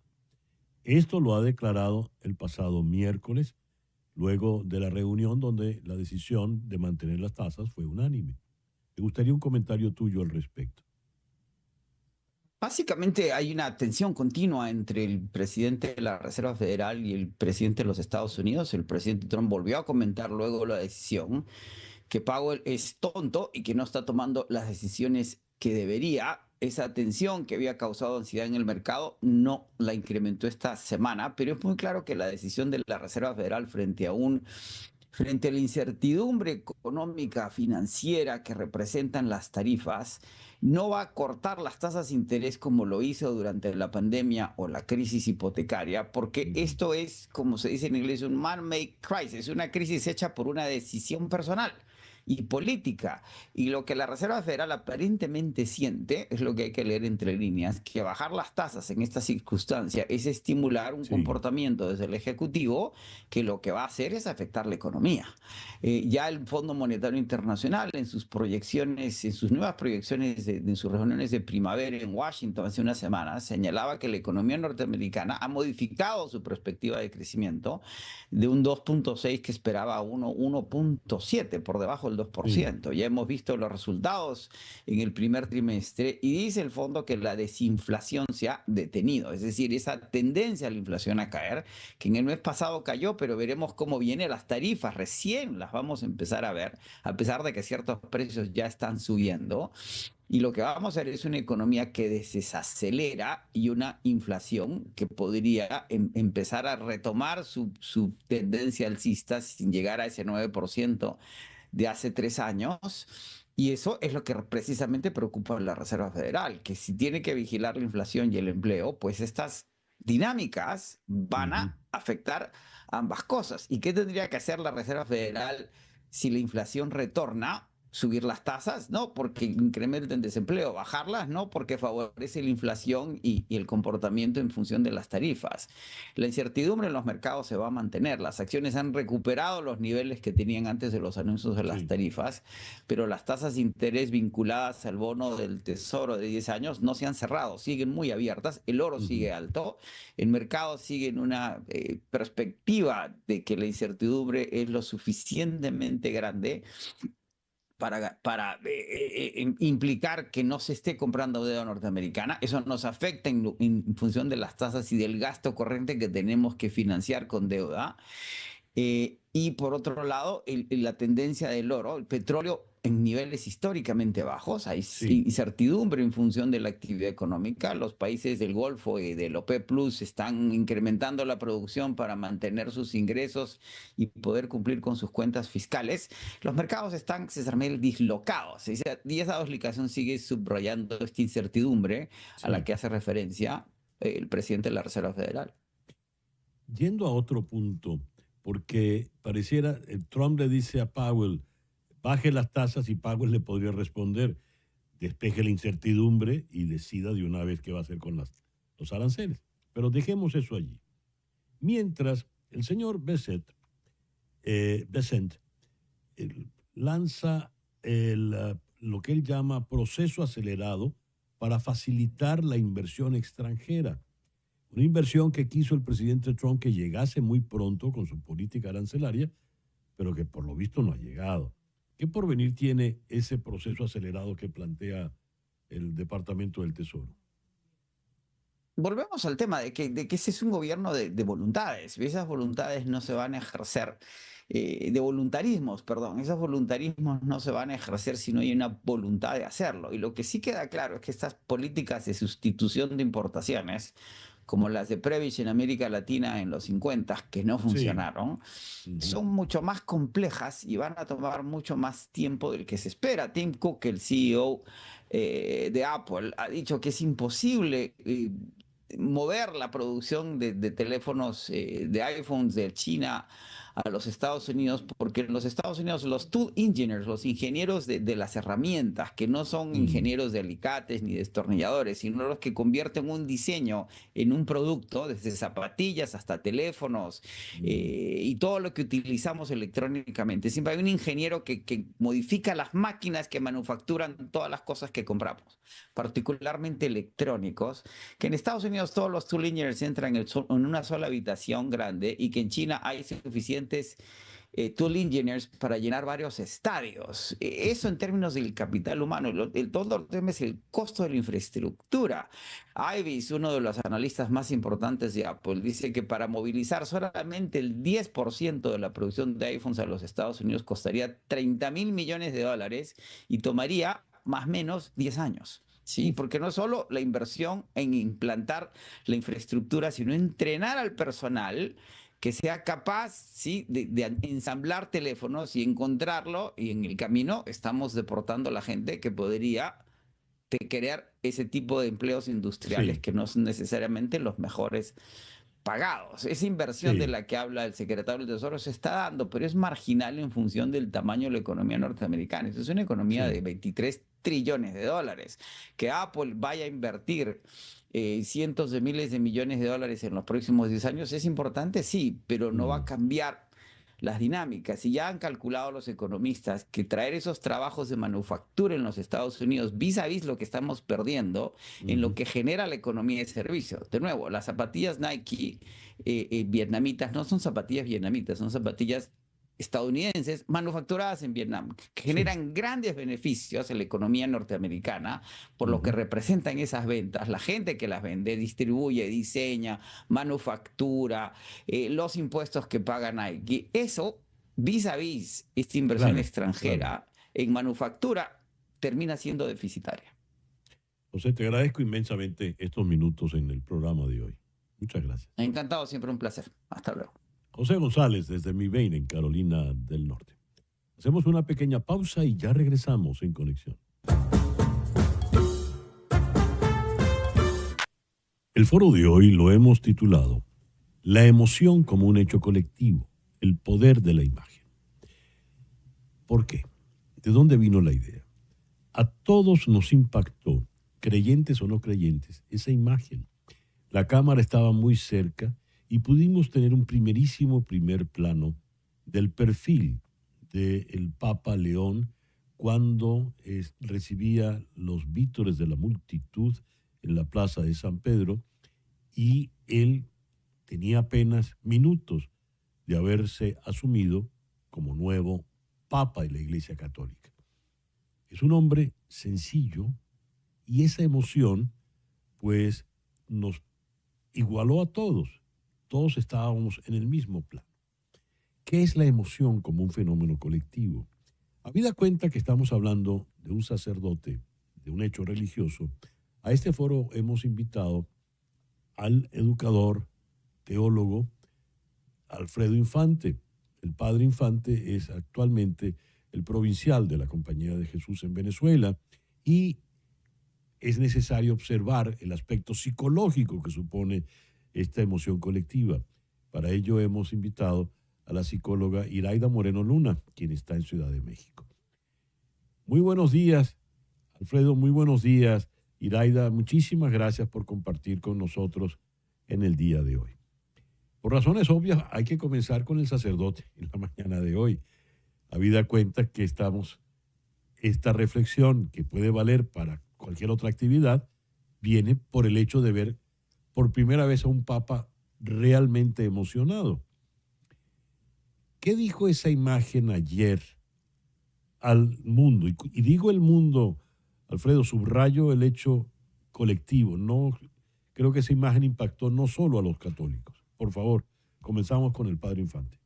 Esto lo ha declarado el pasado miércoles, luego de la reunión donde la decisión de mantener las tasas fue unánime. Me gustaría un comentario tuyo al respecto. Básicamente hay una tensión continua entre el presidente de la Reserva Federal y el presidente de los Estados Unidos. El presidente Trump volvió a comentar luego la decisión que Powell es tonto y que no está tomando las decisiones que debería. Esa tensión que había causado ansiedad en el mercado no la incrementó esta semana, pero es muy claro que la decisión de la Reserva Federal frente a la incertidumbre económica financiera que representan las tarifas, no va a cortar las tasas de interés como lo hizo durante la pandemia o la crisis hipotecaria, porque esto es, como se dice en inglés, un man-made crisis, una crisis hecha por una decisión personal y política. Y lo que la Reserva Federal aparentemente siente, es lo que hay que leer entre líneas, que bajar las tasas en esta circunstancia es estimular un comportamiento desde el Ejecutivo que lo que va a hacer es afectar la economía. Ya el Fondo Monetario Internacional en sus proyecciones, en sus nuevas proyecciones, en sus reuniones de primavera en Washington hace unas semanas, señalaba que la economía norteamericana ha modificado su perspectiva de crecimiento de un 2.6 que esperaba a 1.7, por debajo del 2%. Ya hemos visto los resultados en el primer trimestre y dice el fondo que la desinflación se ha detenido, es decir, esa tendencia a la inflación a caer, que en el mes pasado cayó, pero veremos cómo viene las tarifas, recién las vamos a empezar a ver, a pesar de que ciertos precios ya están subiendo. Y lo que vamos a ver es una economía que desacelera y una inflación que podría empezar a retomar su tendencia alcista sin llegar a ese 9% de hace 3 años. Y eso es lo que precisamente preocupa a la Reserva Federal, que si tiene que vigilar la inflación y el empleo, pues estas dinámicas van a afectar ambas cosas. ¿Y qué tendría que hacer la Reserva Federal si la inflación retorna? Subir las tasas, no porque incrementa el desempleo, bajarlas, no porque favorece la inflación y el comportamiento en función de las tarifas. La incertidumbre en los mercados se va a mantener, las acciones han recuperado los niveles que tenían antes de los anuncios de las tarifas, pero las tasas de interés vinculadas al bono del Tesoro de 10 años no se han cerrado, siguen muy abiertas, el oro sigue alto, el mercado sigue en una perspectiva de que la incertidumbre es lo suficientemente grande para implicar que no se esté comprando deuda norteamericana. Eso nos afecta en función de las tasas y del gasto corriente que tenemos que financiar con deuda. Y por otro lado, la tendencia del oro, el petróleo en niveles históricamente bajos, hay incertidumbre en función de la actividad económica. Los países del Golfo y del OPEP Plus están incrementando la producción para mantener sus ingresos y poder cumplir con sus cuentas fiscales. Los mercados están, César Mel, dislocados. Y esa explicación sigue subrayando esta incertidumbre a la que hace referencia el presidente de la Reserva Federal. Yendo a otro punto, porque pareciera, Trump le dice a Powell, baje las tasas y pagos, le podría responder, despeje la incertidumbre y decida de una vez qué va a hacer con los aranceles. Pero dejemos eso allí. Mientras, el señor Bessent lanza lo que él llama proceso acelerado para facilitar la inversión extranjera. Una inversión que quiso el presidente Trump que llegase muy pronto con su política arancelaria, pero que por lo visto no ha llegado. ¿Qué porvenir tiene ese proceso acelerado que plantea el Departamento del Tesoro? Volvemos al tema de que ese es un gobierno de voluntades. Esas voluntades no se van a ejercer, de voluntarismos, perdón. Esos voluntarismos no se van a ejercer si no hay una voluntad de hacerlo. Y lo que sí queda claro es que estas políticas de sustitución de importaciones, como las de Prevish en América Latina en los 50, que no Sí. funcionaron, Ujú. son mucho más complejas y van a tomar mucho más tiempo del que se espera. Tim Cook, el CEO de Apple, ha dicho que es imposible mover la producción de teléfonos, de iPhones de China a los Estados Unidos, porque en los Estados Unidos los tool engineers, los ingenieros de las herramientas, que no son Mm. ingenieros de alicates ni destornilladores, sino los que convierten un diseño en un producto, desde zapatillas hasta teléfonos, Mm. y todo lo que utilizamos electrónicamente. Siempre hay un ingeniero que modifica las máquinas que manufacturan todas las cosas que compramos, particularmente electrónicos, que en Estados Unidos todos los tool engineers entran en una sola habitación grande y que en China hay suficientes tool engineers para llenar varios estadios. Eso en términos del capital humano. Todo el tema es el costo de la infraestructura. Ives, uno de los analistas más importantes de Apple, dice que para movilizar solamente el 10% de la producción de iPhones a los Estados Unidos costaría 30.000 millones de dólares y tomaría más o menos 10 años. Sí, Uf. porque no solo la inversión en implantar la infraestructura, sino entrenar al personal que sea capaz, ¿sí?, de ensamblar teléfonos y encontrarlo, y en el camino estamos deportando a la gente que podría crear ese tipo de empleos industriales Sí, que no son necesariamente los mejores pagados. Esa inversión de sí, la que habla el secretario del Tesoro se está dando, pero es marginal en función del tamaño de la economía norteamericana. Es una economía de sí. 23 trillones de dólares. Que Apple vaya a invertir cientos de miles de millones de dólares en los próximos 10 años es importante, sí, pero no va a Mm. cambiar las dinámicas. Y ya han calculado los economistas que traer esos trabajos de manufactura en los Estados Unidos, vis a vis lo que estamos perdiendo en lo Ujú. que genera la economía de servicio. De nuevo, las zapatillas Nike vietnamitas no son zapatillas vietnamitas, son zapatillas estadounidenses manufacturadas en Vietnam, que Sí. generan grandes beneficios en la economía norteamericana por lo que Ujú. representan esas ventas, la gente que las vende, distribuye, diseña, manufactura, los impuestos que paga Nike. Eso, vis a vis, esta inversión Claro, claro. extranjera en manufactura termina siendo deficitaria. José, te agradezco inmensamente estos minutos en el programa de hoy. Muchas gracias. Encantado, siempre un placer. Hasta luego. José González, desde Mibane, en Carolina del Norte. Hacemos una pequeña pausa y ya regresamos en conexión. El foro de hoy lo hemos titulado La emoción como un hecho colectivo, el poder de la imagen. ¿Por qué? ¿De dónde vino la idea? A todos nos impactó, creyentes o no creyentes, esa imagen. La cámara estaba muy cerca y pudimos tener un primer plano del perfil del Papa León cuando recibía los vítores de la multitud en la plaza de San Pedro, y él tenía apenas minutos de haberse asumido como nuevo Papa de la Iglesia Católica. Es un hombre sencillo y esa emoción pues nos igualó a todos. Todos estábamos en el mismo plano. ¿Qué es la emoción como un fenómeno colectivo? Habida cuenta que estamos hablando de un sacerdote, de un hecho religioso, a este foro hemos invitado al educador, teólogo Alfredo Infante. El padre Infante es actualmente el provincial de la Compañía de Jesús en Venezuela y es necesario observar el aspecto psicológico que supone esta emoción colectiva. Para ello hemos invitado a la psicóloga Iraida Moreno Luna, quien está en Ciudad de México. Muy buenos días, Alfredo, muy buenos días. Iraida, muchísimas gracias por compartir con nosotros en el día de hoy. Por razones obvias, hay que comenzar con el sacerdote en la mañana de hoy. Habida cuenta que esta reflexión, que puede valer para cualquier otra actividad, viene por el hecho de ver por primera vez a un papa realmente emocionado. ¿Qué dijo esa imagen ayer al mundo? Y digo el mundo, Alfredo, subrayo el hecho colectivo. No, creo que esa imagen impactó no solo a los católicos. Por favor, comenzamos con el Padre Infante.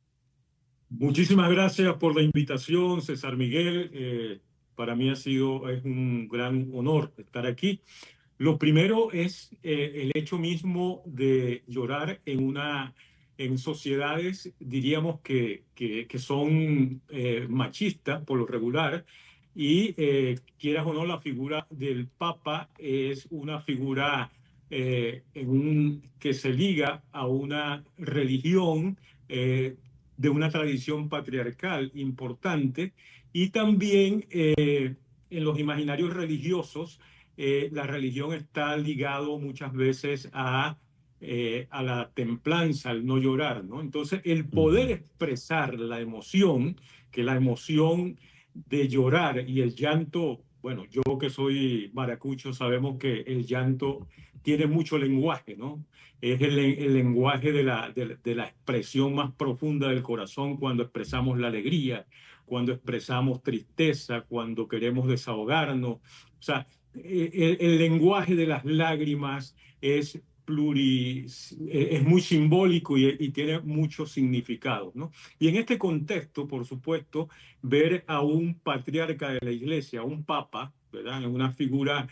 Muchísimas gracias por la invitación, César Miguel. Para mí es un gran honor estar aquí. Lo primero es el hecho mismo de llorar en sociedades, diríamos que son machistas por lo regular, y quieras o no, la figura del Papa es una figura que se liga a una religión de una tradición patriarcal importante, y también en los imaginarios religiosos la religión está ligado muchas veces a la templanza, al no llorar, ¿no? Entonces, el poder expresar la emoción, que la emoción de llorar y el llanto, bueno, yo que soy maracucho, sabemos que el llanto tiene mucho lenguaje, ¿no? Es el lenguaje de la expresión más profunda del corazón, cuando expresamos la alegría, cuando expresamos tristeza, cuando queremos desahogarnos. O sea, el lenguaje de las lágrimas es muy simbólico y tiene mucho significado, ¿no? Y en este contexto, por supuesto, ver a un patriarca de la iglesia, a un papa, ¿verdad? Una figura,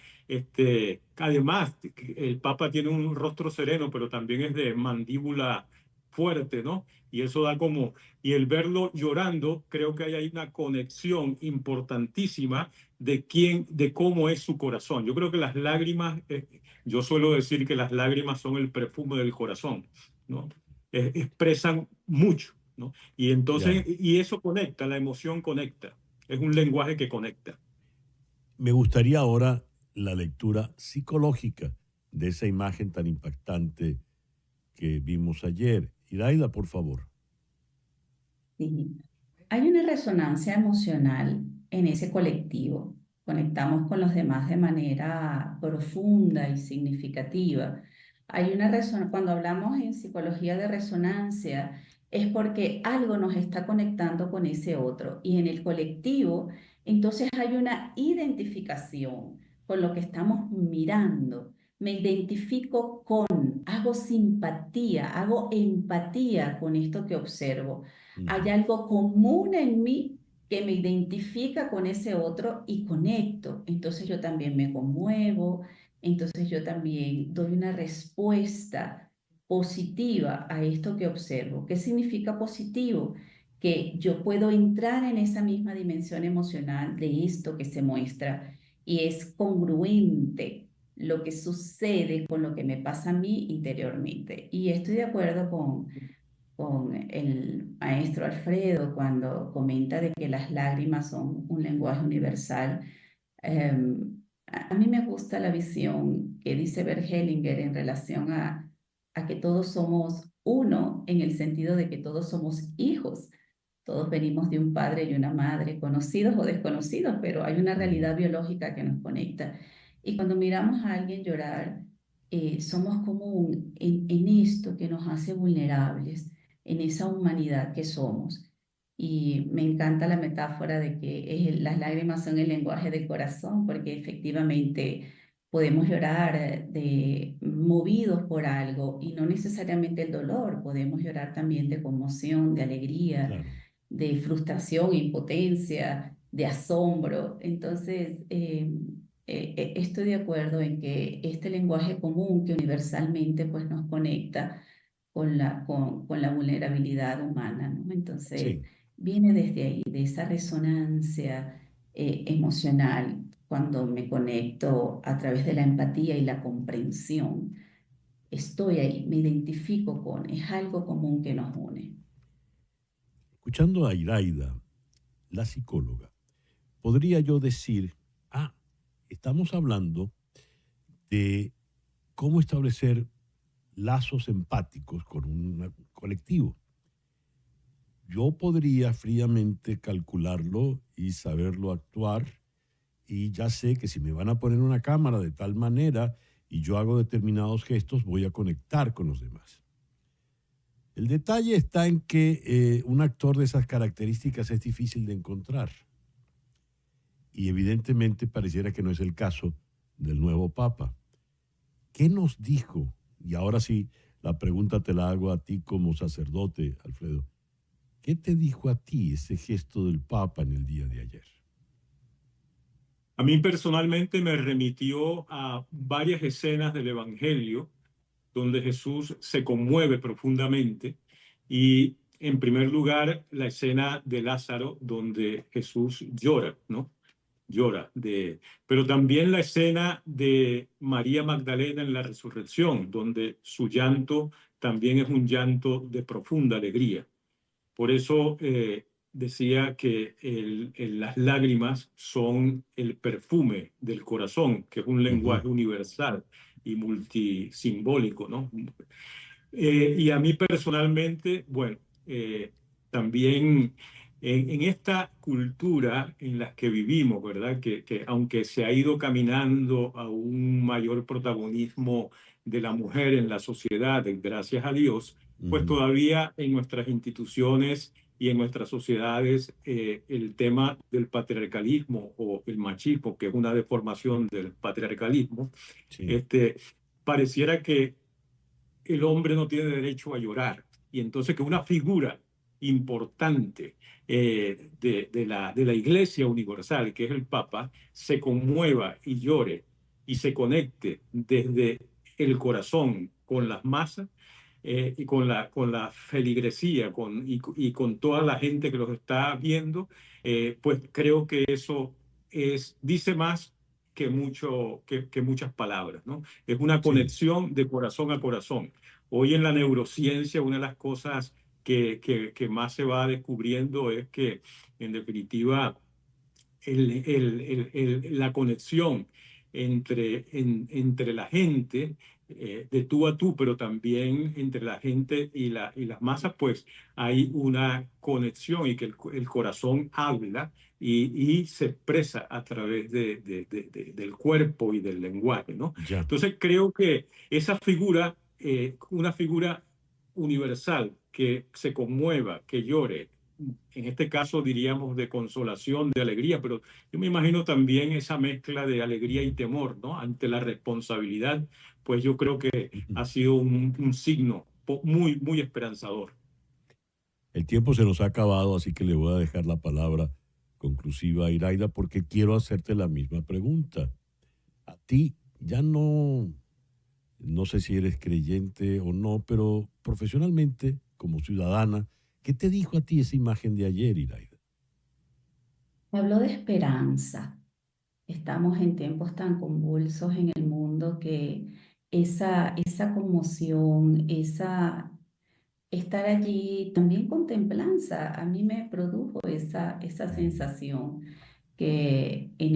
además, el papa tiene un rostro sereno, pero también es de mandíbula fuerte, ¿no? Y eso da como, y el verlo llorando, creo que hay una conexión importantísima de cómo es su corazón. Yo creo que las lágrimas, yo suelo decir que las lágrimas son el perfume del corazón, ¿no? Expresan mucho, ¿no? Y entonces, y eso conecta, la emoción conecta, es un lenguaje que conecta. Me gustaría ahora la lectura psicológica de esa imagen tan impactante que vimos ayer. Iraida, por favor. Sí. Hay una resonancia emocional en ese colectivo. Conectamos con los demás de manera profunda y significativa. Hay una cuando hablamos en psicología de resonancia, es porque algo nos está conectando con ese otro. Y en el colectivo, entonces hay una identificación con lo que estamos mirando. Me identifico hago simpatía, hago empatía con esto que observo. Hay algo común en mí que me identifica con ese otro y conecto. Entonces yo también me conmuevo, entonces yo también doy una respuesta positiva a esto que observo. ¿Qué significa positivo? Que yo puedo entrar en esa misma dimensión emocional de esto que se muestra y es congruente lo que sucede con lo que me pasa a mí interiormente. Y estoy de acuerdo con el maestro Alfredo cuando comenta de que las lágrimas son un lenguaje universal. A mí me gusta la visión que dice Bert Hellinger en relación a que todos somos uno en el sentido de que todos somos hijos. Todos venimos de un padre y una madre, conocidos o desconocidos, pero hay una realidad biológica que nos conecta. Y cuando miramos a alguien llorar, somos como en esto que nos hace vulnerables, en esa humanidad que somos. Y me encanta la metáfora de que las lágrimas son el lenguaje del corazón, porque efectivamente podemos llorar movidos por algo y no necesariamente el dolor, podemos llorar también de conmoción, de alegría, Claro. de frustración, impotencia, de asombro. Entonces, estoy de acuerdo en que este lenguaje común que universalmente pues, nos conecta con la vulnerabilidad humana, ¿no? Entonces, Sí. viene desde ahí, de esa resonancia emocional, cuando me conecto a través de la empatía y la comprensión. Estoy ahí, me identifico es algo común que nos une. Escuchando a Iraida, la psicóloga, podría yo decir, estamos hablando de cómo establecer lazos empáticos con un colectivo. Yo podría fríamente calcularlo y saberlo actuar, y ya sé que si me van a poner una cámara de tal manera y yo hago determinados gestos, voy a conectar con los demás. El detalle está en que un actor de esas características es difícil de encontrar. Y evidentemente pareciera que no es el caso del nuevo Papa. ¿Qué nos dijo? Y ahora sí, la pregunta te la hago a ti como sacerdote, Alfredo. ¿Qué te dijo a ti ese gesto del Papa en el día de ayer? A mí personalmente me remitió a varias escenas del Evangelio donde Jesús se conmueve profundamente, y en primer lugar la escena de Lázaro donde Jesús llora, ¿no? Llora, pero también la escena de María Magdalena en la resurrección, donde su llanto también es un llanto de profunda alegría. Por eso decía que las lágrimas son el perfume del corazón, que es un lenguaje universal y multisimbólico, ¿no? Y a mí personalmente, bueno, también en esta cultura en la que vivimos, ¿verdad? Que aunque se ha ido caminando a un mayor protagonismo de la mujer en la sociedad, gracias a Dios, pues todavía en nuestras instituciones y en nuestras sociedades el tema del patriarcalismo o el machismo, que es una deformación del patriarcalismo, Sí. Pareciera que el hombre no tiene derecho a llorar. Y entonces que una figura importante de la Iglesia Universal, que es el Papa, se conmueva y llore y se conecte desde el corazón con las masas, y con la feligresía y con toda la gente que los está viendo, pues creo que eso dice más que muchas palabras, ¿no? Es una Sí. conexión de corazón a corazón. Hoy en la neurociencia, una de las cosas que más se va descubriendo es que, en definitiva, la conexión entre la gente, de tú a tú, pero también entre la gente y las masas, pues hay una conexión, y que el corazón habla y se expresa a través del cuerpo y del lenguaje, ¿no? Ya. Entonces creo que esa figura, una figura universal, que se conmueva, que llore, en este caso diríamos de consolación, de alegría, pero yo me imagino también esa mezcla de alegría y temor, ¿no? Ante la responsabilidad, pues yo creo que ha sido un signo muy, muy esperanzador. El tiempo se nos ha acabado, así que le voy a dejar la palabra conclusiva a Iraida, porque quiero hacerte la misma pregunta. A ti ya no sé si eres creyente o no, pero profesionalmente, como ciudadana, ¿qué te dijo a ti esa imagen de ayer, Iraida? Habló de esperanza. Estamos en tiempos tan convulsos en el mundo que esa conmoción, estar allí también con templanza, a mí me produjo esa sensación que en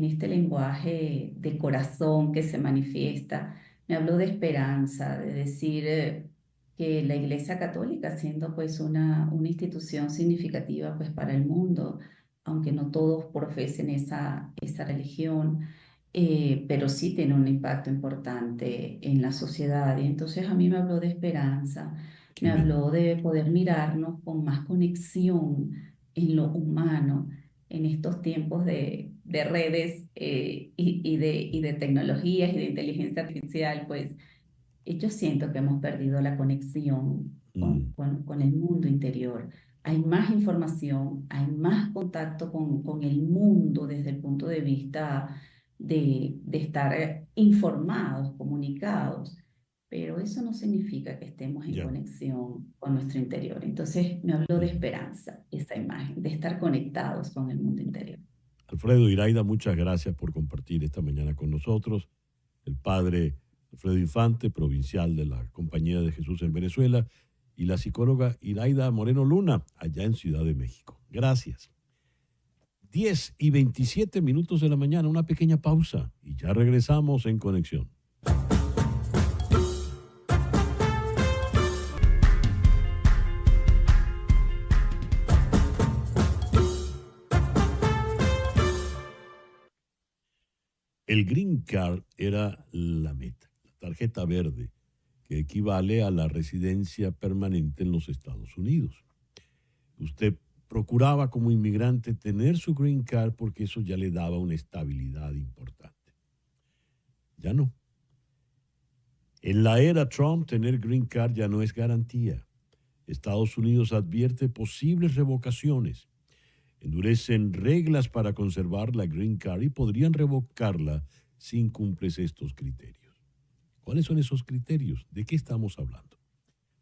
este lenguaje de corazón que se manifiesta, me habló de esperanza, de decir que la Iglesia Católica, siendo pues una institución significativa pues para el mundo, aunque no todos profesen esa religión, pero sí tiene un impacto importante en la sociedad. Y entonces a mí me habló de esperanza, Qué me bien. habló de poder mirarnos con más conexión en lo humano en estos tiempos de redes y de tecnologías y de inteligencia artificial. Pues yo siento que hemos perdido la conexión Mm, con el mundo interior. Hay más información, hay más contacto con el mundo desde el punto de vista de estar informados, comunicados, pero eso no significa que estemos en ya. conexión con nuestro interior. Entonces me habló de Ujú. esperanza, esa imagen, de estar conectados con el mundo interior. Alfredo, Iraida, muchas gracias por compartir esta mañana con nosotros. El padre Alfredo Infante, provincial de la Compañía de Jesús en Venezuela, y la psicóloga Iraida Moreno Luna, allá en Ciudad de México. Gracias. 10:27 de la mañana, una pequeña pausa y ya regresamos en Conexión. El Green Card era la meta, la tarjeta verde, que equivale a la residencia permanente en los Estados Unidos. Usted procuraba como inmigrante tener su Green Card porque eso ya le daba una estabilidad importante. Ya no. En la era Trump, tener Green Card ya no es garantía. Estados Unidos advierte posibles revocaciones. Endurecen reglas para conservar la Green Card y podrían revocarla si incumples estos criterios. ¿Cuáles son esos criterios? ¿De qué estamos hablando?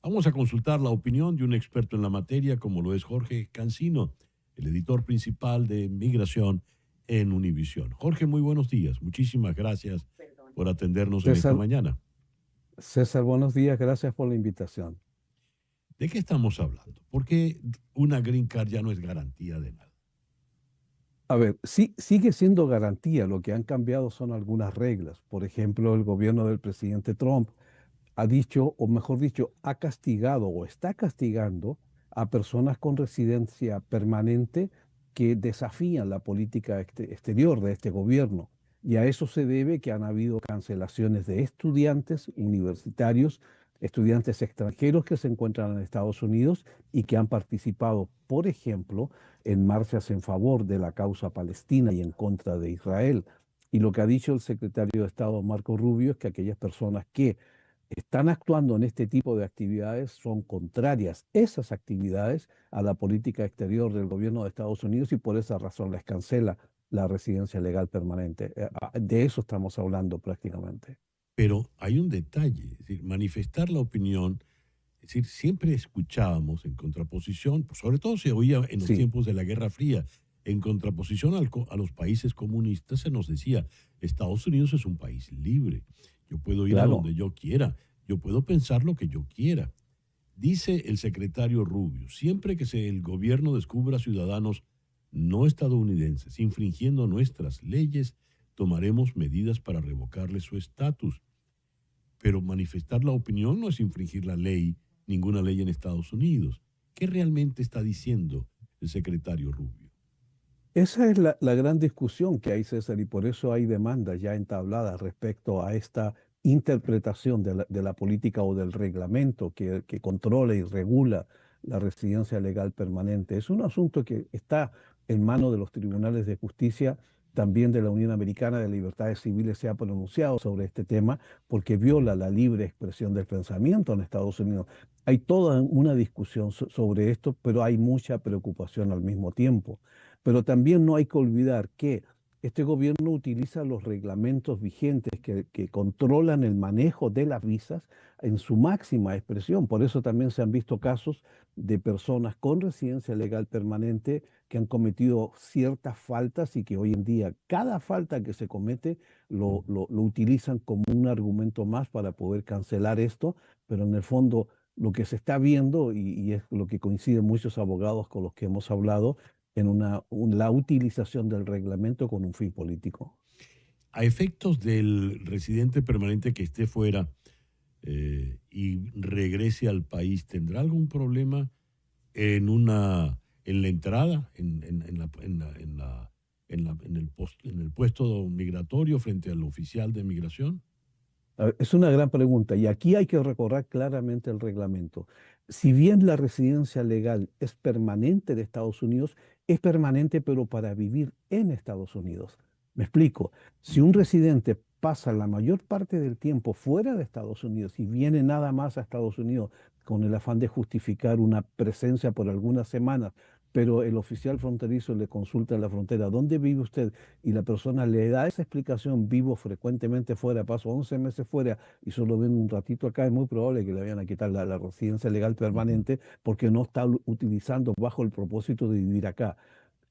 Vamos a consultar la opinión de un experto en la materia, como lo es Jorge Cancino, el editor principal de Migración en Univisión. Jorge, muy buenos días. Muchísimas gracias por atendernos en esta mañana. César, buenos días. Gracias por la invitación. ¿De qué estamos hablando? ¿Por qué una Green Card ya no es garantía de nada? A ver, sí, sigue siendo garantía. Lo que han cambiado son algunas reglas. Por ejemplo, el gobierno del presidente Trump ha dicho, o mejor dicho, ha castigado o está castigando a personas con residencia permanente que desafían la política exterior de este gobierno. Y a eso se debe que han habido cancelaciones de estudiantes universitarios, estudiantes extranjeros que se encuentran en Estados Unidos y que han participado, por ejemplo, en marchas en favor de la causa palestina y en contra de Israel. Y lo que ha dicho el secretario de Estado, Marco Rubio, es que aquellas personas que están actuando en este tipo de actividades son contrarias, esas actividades, a la política exterior del gobierno de Estados Unidos, y por esa razón les cancela la residencia legal permanente. De eso estamos hablando prácticamente. Pero hay un detalle, es decir, manifestar la opinión, es decir, siempre escuchábamos en contraposición, pues sobre todo se oía en los tiempos de la Guerra Fría, en contraposición a los países comunistas se nos decía, Estados Unidos es un país libre, yo puedo ir a donde yo quiera, yo puedo pensar lo que yo quiera. Dice el secretario Rubio, siempre que el gobierno descubra ciudadanos no estadounidenses infringiendo nuestras leyes, tomaremos medidas para revocarles su estatus. Pero manifestar la opinión no es infringir la ley, ninguna ley en Estados Unidos. ¿Qué realmente está diciendo el secretario Rubio? Esa es la gran discusión que hay, César, y por eso hay demandas ya entabladas respecto a esta interpretación de la política o del reglamento que controla y regula la residencia legal permanente. Es un asunto que está en manos de los tribunales de justicia. También de la Unión Americana de Libertades Civiles se ha pronunciado sobre este tema porque viola la libre expresión del pensamiento en Estados Unidos. Hay toda una discusión sobre esto, pero hay mucha preocupación al mismo tiempo. Pero también no hay que olvidar que este gobierno utiliza los reglamentos vigentes que controlan el manejo de las visas en su máxima expresión. Por eso también se han visto casos de personas con residencia legal permanente que han cometido ciertas faltas y que hoy en día cada falta que se comete lo utilizan como un argumento más para poder cancelar esto, pero en el fondo lo que se está viendo, y es lo que coinciden muchos abogados con los que hemos hablado, en la utilización del reglamento con un fin político. A efectos del residente permanente que esté fuera y regrese al país, ¿tendrá algún problema en la entrada, en el puesto migratorio frente al oficial de migración? Es una gran pregunta y aquí hay que recordar claramente el reglamento. Si bien la residencia legal es permanente de Estados Unidos, es permanente pero para vivir en Estados Unidos. Me explico. Si un residente pasa la mayor parte del tiempo fuera de Estados Unidos y viene nada más a Estados Unidos con el afán de justificar una presencia por algunas semanas, pero el oficial fronterizo le consulta en la frontera, ¿dónde vive usted? Y la persona le da esa explicación, vivo frecuentemente fuera, paso 11 meses fuera y solo vengo un ratito acá, es muy probable que le vayan a quitar la residencia legal permanente porque no está utilizando bajo el propósito de vivir acá.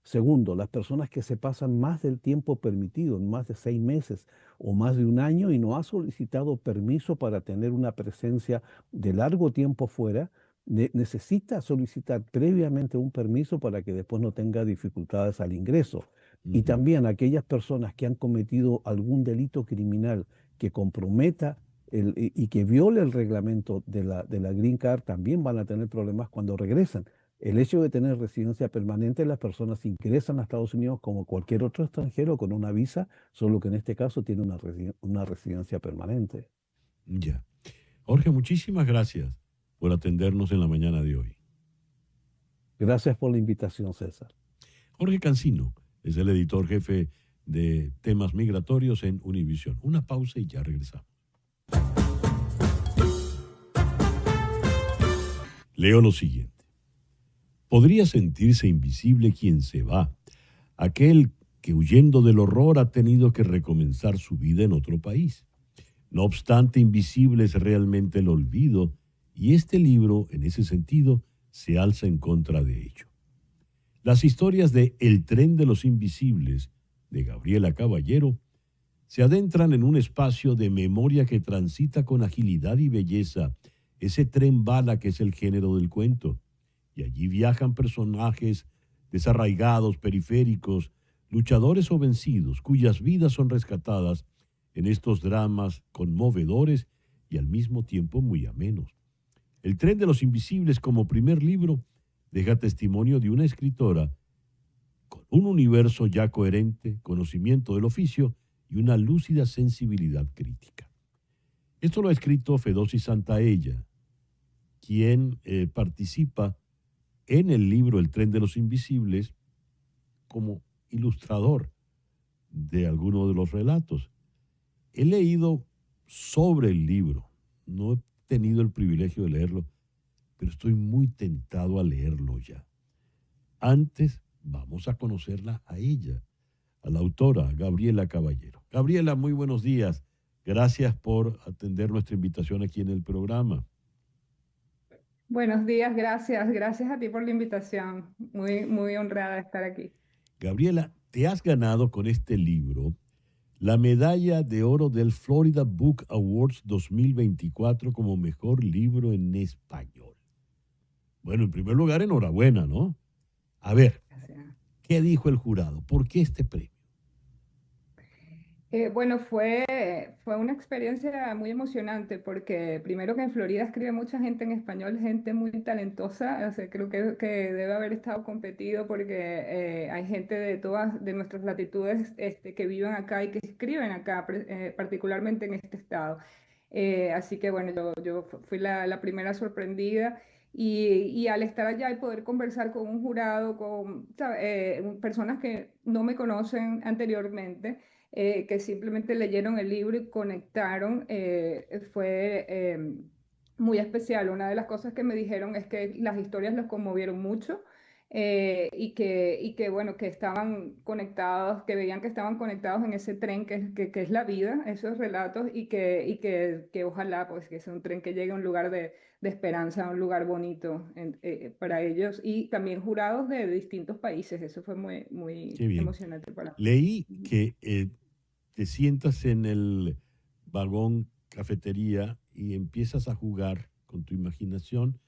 Segundo, las personas que se pasan más del tiempo permitido, más de 6 meses o más de un año y no ha solicitado permiso para tener una presencia de largo tiempo fuera, necesita solicitar previamente un permiso para que después no tenga dificultades al ingreso. Y Ujú. también aquellas personas que han cometido algún delito criminal que comprometa y que viole el reglamento de la Green Card también van a tener problemas cuando regresan. El hecho de tener residencia permanente, las personas ingresan a Estados Unidos como cualquier otro extranjero con una visa, solo que en este caso tiene una residencia permanente. Ya. Jorge, muchísimas gracias por atendernos en la mañana de hoy. Gracias por la invitación, César. Jorge Cancino es el editor jefe de temas migratorios en Univisión. Una pausa y ya regresamos. Leo lo siguiente. Podría sentirse invisible quien se va, aquel que huyendo del horror ha tenido que recomenzar su vida en otro país. No obstante, invisible es realmente el olvido, y este libro, en ese sentido, se alza en contra de ello. Las historias de El tren de los invisibles, de Gabriela Caballero, se adentran en un espacio de memoria que transita con agilidad y belleza ese tren bala que es el género del cuento. Y allí viajan personajes desarraigados, periféricos, luchadores o vencidos, cuyas vidas son rescatadas en estos dramas conmovedores y al mismo tiempo muy amenos. El tren de los invisibles, como primer libro, deja testimonio de una escritora con un universo ya coherente, conocimiento del oficio y una lúcida sensibilidad crítica. Esto lo ha escrito Fedosi Santaella, quien participa en el libro El tren de los invisibles como ilustrador de algunos de los relatos. He leído sobre el libro, no he tenido el privilegio de leerlo, pero estoy muy tentado a leerlo ya. Antes vamos a conocerla a ella, a la autora Gabriela Caballero. Gabriela, muy buenos días. Gracias por atender nuestra invitación aquí en el programa. Buenos días, gracias a ti por la invitación. Muy honrada de estar aquí. Gabriela, te has ganado con este libro la medalla de oro del Florida Book Awards 2024 como mejor libro en español. Bueno, en primer lugar, enhorabuena, ¿no? A ver, Gracias. ¿qué dijo el jurado? ¿Por qué este premio? Bueno, fue una experiencia muy emocionante porque primero que en Florida escribe mucha gente en español, gente muy talentosa, o sea, creo que debe haber estado competido porque hay gente de todas de nuestras latitudes que viven acá y que escriben acá, particularmente en este estado. Así que bueno, yo fui la primera sorprendida. Y al estar allá y poder conversar con un jurado, con personas que no me conocen anteriormente, que simplemente leyeron el libro y conectaron, fue muy especial. Una de las cosas que me dijeron es que las historias los conmovieron mucho, y que, bueno, que estaban conectados, que veían que estaban conectados en ese tren que es la vida, esos relatos, y que ojalá pues que sea un tren que llegue a un lugar de esperanza, a un lugar bonito para ellos, y también jurados de distintos países. Eso fue muy Qué bien. emocionante para mí. Leí que te sientas en el vagón cafetería y empiezas a jugar con tu imaginación,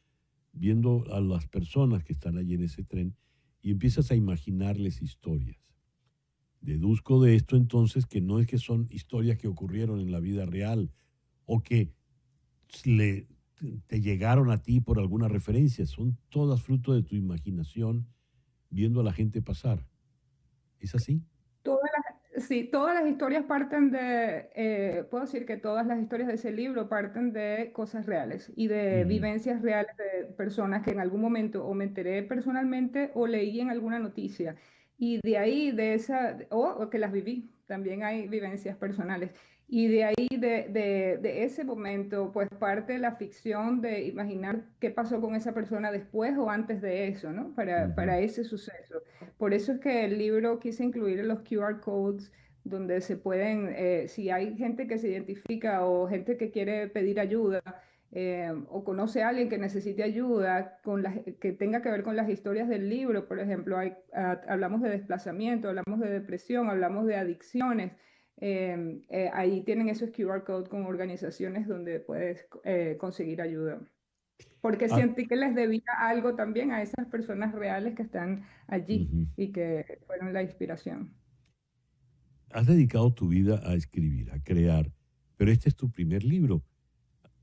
viendo a las personas que están allí en ese tren y empiezas a imaginarles historias. Deduzco de esto entonces que no es que son historias que ocurrieron en la vida real o que le, te llegaron a ti por alguna referencia, son todas fruto de tu imaginación viendo a la gente pasar. ¿Es así? Sí, todas las historias parten puedo decir que todas las historias de ese libro parten de cosas reales y de Ujú. vivencias reales de personas que en algún momento o me enteré personalmente o leí en alguna noticia. Y de ahí, o que las viví, también hay vivencias personales. Y de ahí, de ese momento, pues parte la ficción de imaginar qué pasó con esa persona después o antes de eso, ¿no? Ujú. Para ese suceso. Por eso es que el libro quise incluir los QR codes donde se pueden, si hay gente que se identifica o gente que quiere pedir ayuda, o conoce a alguien que necesite ayuda que tenga que ver con las historias del libro. Por ejemplo, hablamos de desplazamiento, hablamos de depresión, hablamos de adicciones. Ahí tienen esos QR codes con organizaciones donde puedes conseguir ayuda. porque Ah, sentí que les debía algo también a esas personas reales que están allí ujú. y que fueron la inspiración. Has dedicado tu vida a escribir, a crear, pero este es tu primer libro.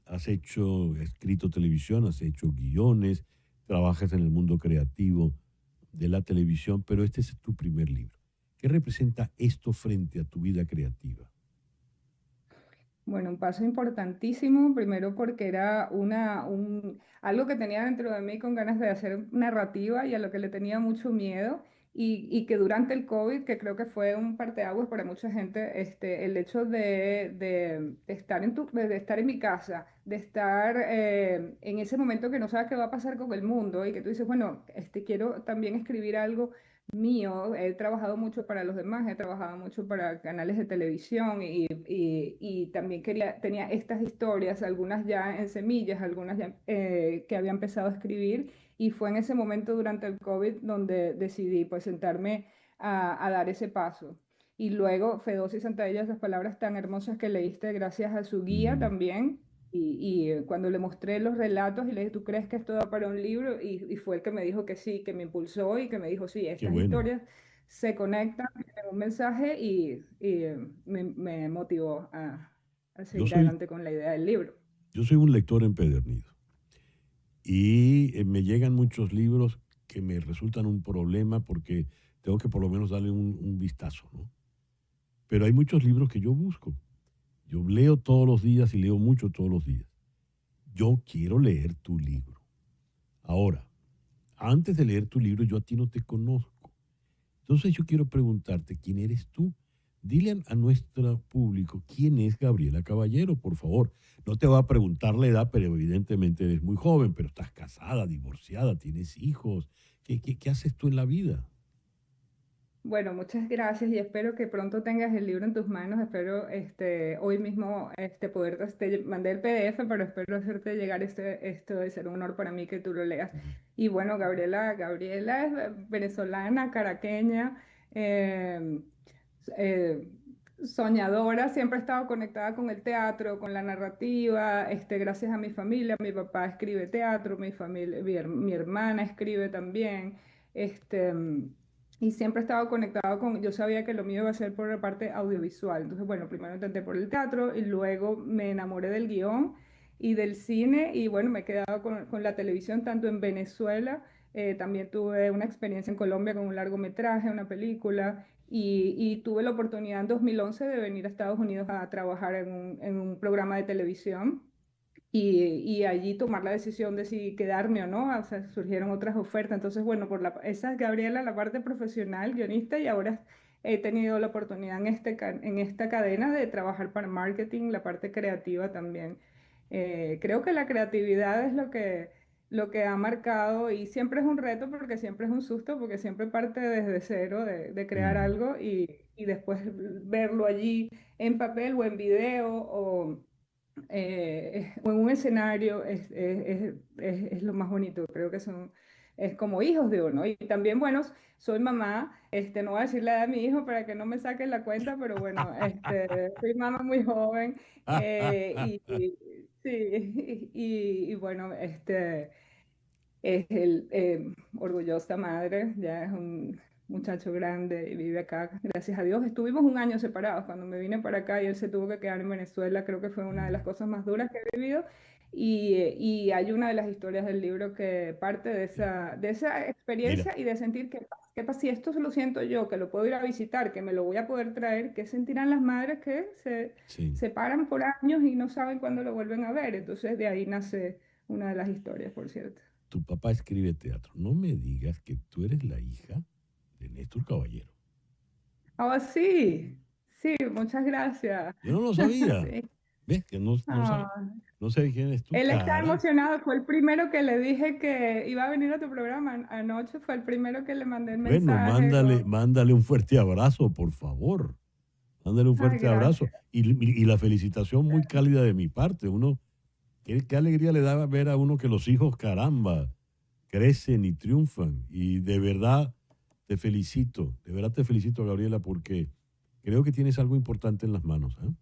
Escrito televisión, has hecho guiones, trabajas en el mundo creativo de la televisión, pero este es tu primer libro. ¿Qué representa esto frente a tu vida creativa? Bueno, un paso importantísimo, primero porque era algo que tenía dentro de mí con ganas de hacer narrativa y a lo que le tenía mucho miedo y que durante el COVID, que creo que fue un parteaguas para mucha gente, el hecho de estar de estar en mi casa, de estar en ese momento que no sabes qué va a pasar con el mundo y que tú dices, bueno, quiero también escribir algo mío, he trabajado mucho para los demás, he trabajado mucho para canales de televisión y también tenía estas historias, algunas ya en semillas, algunas ya que había empezado a escribir y fue en ese momento durante el COVID donde decidí pues sentarme a dar ese paso. Y luego, Fedosi Santaella, esas palabras tan hermosas que leíste gracias a su guía Mm, también, cuando le mostré los relatos y le dije, ¿tú crees que esto da para un libro? Y fue el que me dijo que sí, que me impulsó y que me dijo, sí, qué estas bueno. historias se conectan, tienen un mensaje me motivó a Yo seguir soy, adelante con la idea del libro. yo soy un lector empedernido y me llegan muchos libros que me resultan un problema porque tengo que por lo menos darle un vistazo, ¿no? Pero hay muchos libros que yo busco. Yo leo todos los días y leo mucho todos los días. Yo quiero leer tu libro. Ahora, antes de leer tu libro, yo a ti no te conozco. Entonces yo quiero preguntarte, ¿quién eres tú? Dile a nuestro público quién es Gabriela Caballero, por favor. No te voy a preguntar la edad, pero evidentemente eres muy joven, pero estás casada, divorciada, tienes hijos. ¿Qué haces tú en la vida? Bueno, muchas gracias y espero que pronto tengas el libro en tus manos. Espero hoy mismo poder, mandé el PDF, pero espero hacerte llegar esto de ser un honor para mí que tú lo leas. Y bueno, Gabriela es venezolana, caraqueña, eh, eh, soñadora, siempre he estado conectada con el teatro, con la narrativa, gracias a mi familia. Mi papá escribe teatro, mi hermana escribe también. Este, y siempre he estado conectado yo sabía que lo mío iba a ser por la parte audiovisual. Entonces, bueno, primero intenté por el teatro y luego me enamoré del guión y del cine y bueno, me he quedado con la televisión tanto en Venezuela, también tuve una experiencia en Colombia con un largometraje, una película y tuve la oportunidad en 2011 de venir a Estados Unidos a trabajar en un programa de televisión y allí tomar la decisión de si quedarme o no, o sea, surgieron otras ofertas. Entonces, bueno, esa es Gabriela, la parte profesional, guionista, y ahora he tenido la oportunidad en esta cadena de trabajar para marketing, la parte creativa también. Creo que la creatividad es lo que ha marcado y siempre es un reto porque siempre es un susto, porque siempre parte desde cero de crear Mm, algo y después verlo allí en papel o en video o en un escenario es lo más bonito, creo que es como hijos de uno. Y también, bueno, soy mamá, no voy a decir la edad de mi hijo para que no me saquen la cuenta, pero bueno, soy mamá muy joven sí, y bueno, es orgullosa madre, ya es un muchacho grande y vive acá, gracias a Dios. Estuvimos un año separados cuando me vine para acá y él se tuvo que quedar en Venezuela, creo que fue una de las cosas más duras que he vivido. Y hay una de las historias del libro que parte de esa Mira, experiencia y de sentir que si esto lo siento yo, que lo puedo ir a visitar, que me lo voy a poder traer, ¿qué sentirán las madres que se sí, separan por años y no saben cuándo lo vuelven a ver? Entonces de ahí nace una de las historias, por cierto. tu papá escribe teatro. No me digas que tú eres la hija de Néstor Caballero. Oh, sí, sí, muchas gracias. Yo no lo sabía. Sí. ¿Ves? Que Ah, no sé quién es tu él está cara. emocionado, fue el primero que le dije que iba a venir a tu programa anoche, fue el primero que le mandé el Bueno, mensaje mándale un fuerte abrazo, por favor. Mándale un Ay, fuerte abrazo. gracias. Y la felicitación muy cálida de mi parte. Qué alegría le da ver a uno que los hijos, caramba, crecen y triunfan. Y de verdad de verdad te felicito, Gabriela, porque creo que tienes algo importante en las manos, ¿eh?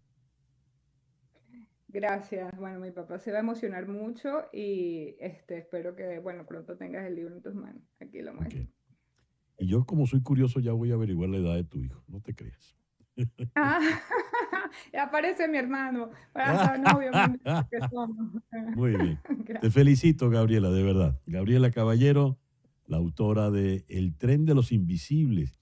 Gracias. Bueno, mi papá se va a emocionar mucho y espero que, bueno, pronto tengas el libro en tus manos. Aquí lo Ok. muestro. Y yo, como soy curioso, ya voy a averiguar la edad de tu hijo. No te creas. Ah, ya aparece mi hermano. Hasta novio me han dicho que somos. Muy bien. Te Gracias. felicito, Gabriela, de verdad. Gabriela Caballero, la autora de El tren de los invisibles.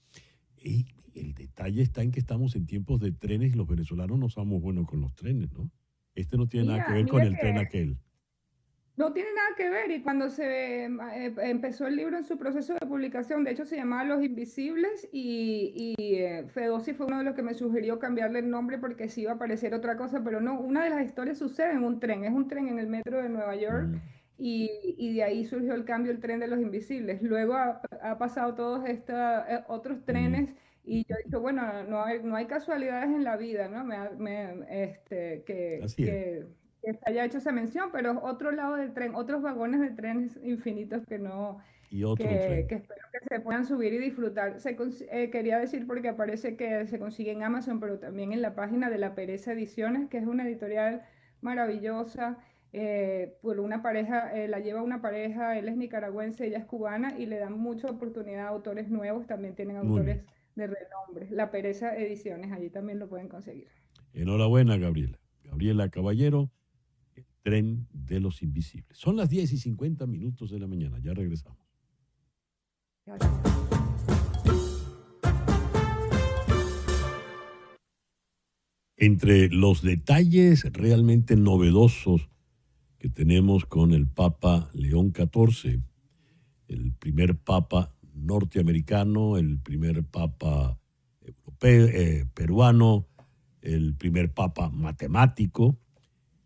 Y el detalle está en que estamos en tiempos de trenes y los venezolanos no somos buenos con los trenes, ¿no? Este no tiene nada que ver con Mira el tren que aquel. no tiene nada que ver y cuando empezó el libro en su proceso de publicación, de hecho se llamaba Los Invisibles y Fedossi fue uno de los que me sugirió cambiarle el nombre porque sí iba a parecer otra cosa, pero no, una de las historias sucede en un tren, es un tren en el metro de Nueva York Mm, y de ahí surgió el cambio, el tren de los Invisibles. Luego ha pasado todos estos otros mm, trenes y yo he dicho, bueno, no hay casualidades en la vida, ¿no? así es. Que se haya hecho esa mención, pero es otro lado del tren, otros vagones de trenes infinitos que no, Y otro tren. que espero que se puedan subir y disfrutar. Quería decir porque aparece que se consigue en Amazon, pero también en la página de La Pereza Ediciones, que es una editorial maravillosa. Por una pareja, la lleva una pareja, él es nicaragüense, ella es cubana, y le dan mucha oportunidad a autores nuevos, también tienen Muy bien. autores de renombre. La Pereza Ediciones, allí también lo pueden conseguir. Enhorabuena, Gabriela. Gabriela Caballero, El tren de los invisibles. Son las 10:50 de la mañana. Ya regresamos. Gracias. Entre los detalles realmente novedosos que tenemos con el Papa León XIV, el primer Papa norteamericano, el primer Papa europeo, peruano, el primer Papa matemático,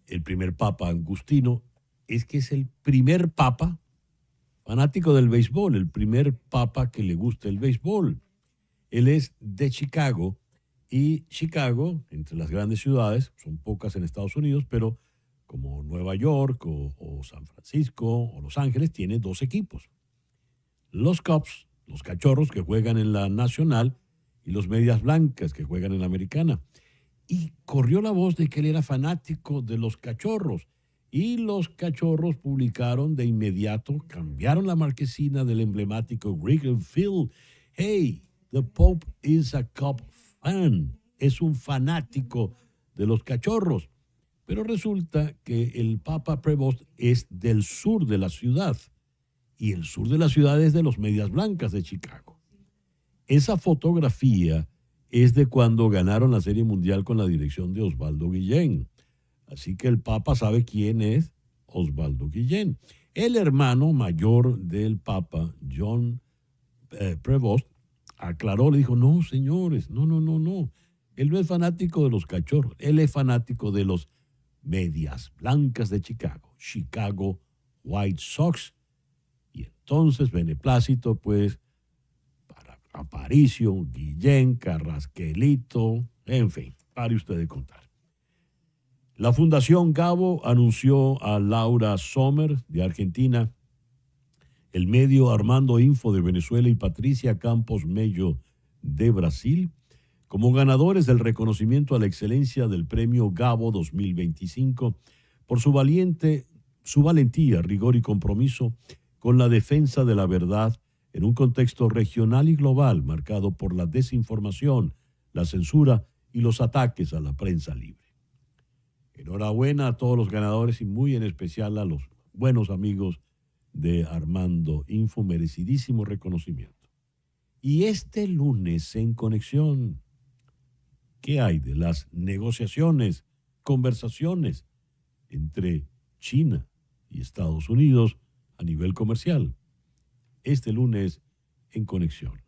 el primer Papa Agustino, es que es el primer Papa fanático del béisbol, el primer Papa que le gusta el béisbol. Él es de Chicago y Chicago, entre las grandes ciudades, son pocas en Estados Unidos, pero como Nueva York o San Francisco o Los Ángeles, tiene dos equipos. Los Cubs, los Cachorros que juegan en la Nacional y los Medias Blancas que juegan en la Americana. Y corrió la voz de que él era fanático de los Cachorros. Y los Cachorros publicaron de inmediato, cambiaron la marquesina del emblemático Wrigley Field. Hey, the Pope is a Cub fan. Es un fanático de los Cachorros. Pero resulta que el Papa Prevost es del sur de la ciudad. Y el sur de la ciudad es de los Medias Blancas de Chicago. Esa fotografía es de cuando ganaron la Serie Mundial con la dirección de Osvaldo Guillén. Así que el Papa sabe quién es Osvaldo Guillén. El hermano mayor del Papa, John Prevost, aclaró, le dijo, no, señores, no. Él no es fanático de los Cachorros, él es fanático de los Medias Blancas de Chicago, Chicago White Sox. Y entonces, beneplácito, pues, para Aparicio, Guillén, Carrasquelito, en fin, pare usted de contar. La Fundación Gabo anunció a Laura Sommer, de Argentina, el medio Armando Info de Venezuela y Patricia Campos Mello, de Brasil, como ganadores del reconocimiento a la excelencia del Premio Gabo 2025 por su valentía, rigor y compromiso con la defensa de la verdad en un contexto regional y global marcado por la desinformación, la censura y los ataques a la prensa libre. Enhorabuena a todos los ganadores y muy en especial a los buenos amigos de Armando Info, merecidísimo reconocimiento. Y este lunes en Conexión, ¿qué hay de las negociaciones, conversaciones entre China y Estados Unidos a nivel comercial? Este lunes en Conexión.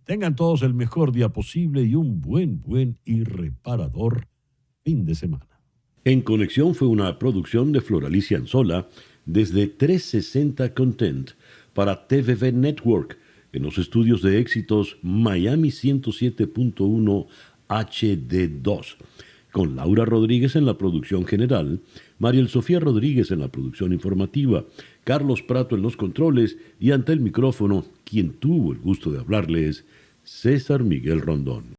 Tengan todos el mejor día posible y un buen y reparador fin de semana. En Conexión fue una producción de Floralicia Anzola desde 360 Content para TVV Network en los estudios de éxitos Miami 107.1 HD2, con Laura Rodríguez en la producción general, Mariel Sofía Rodríguez en la producción informativa, Carlos Prato en los controles y ante el micrófono, quien tuvo el gusto de hablarles, César Miguel Rondón.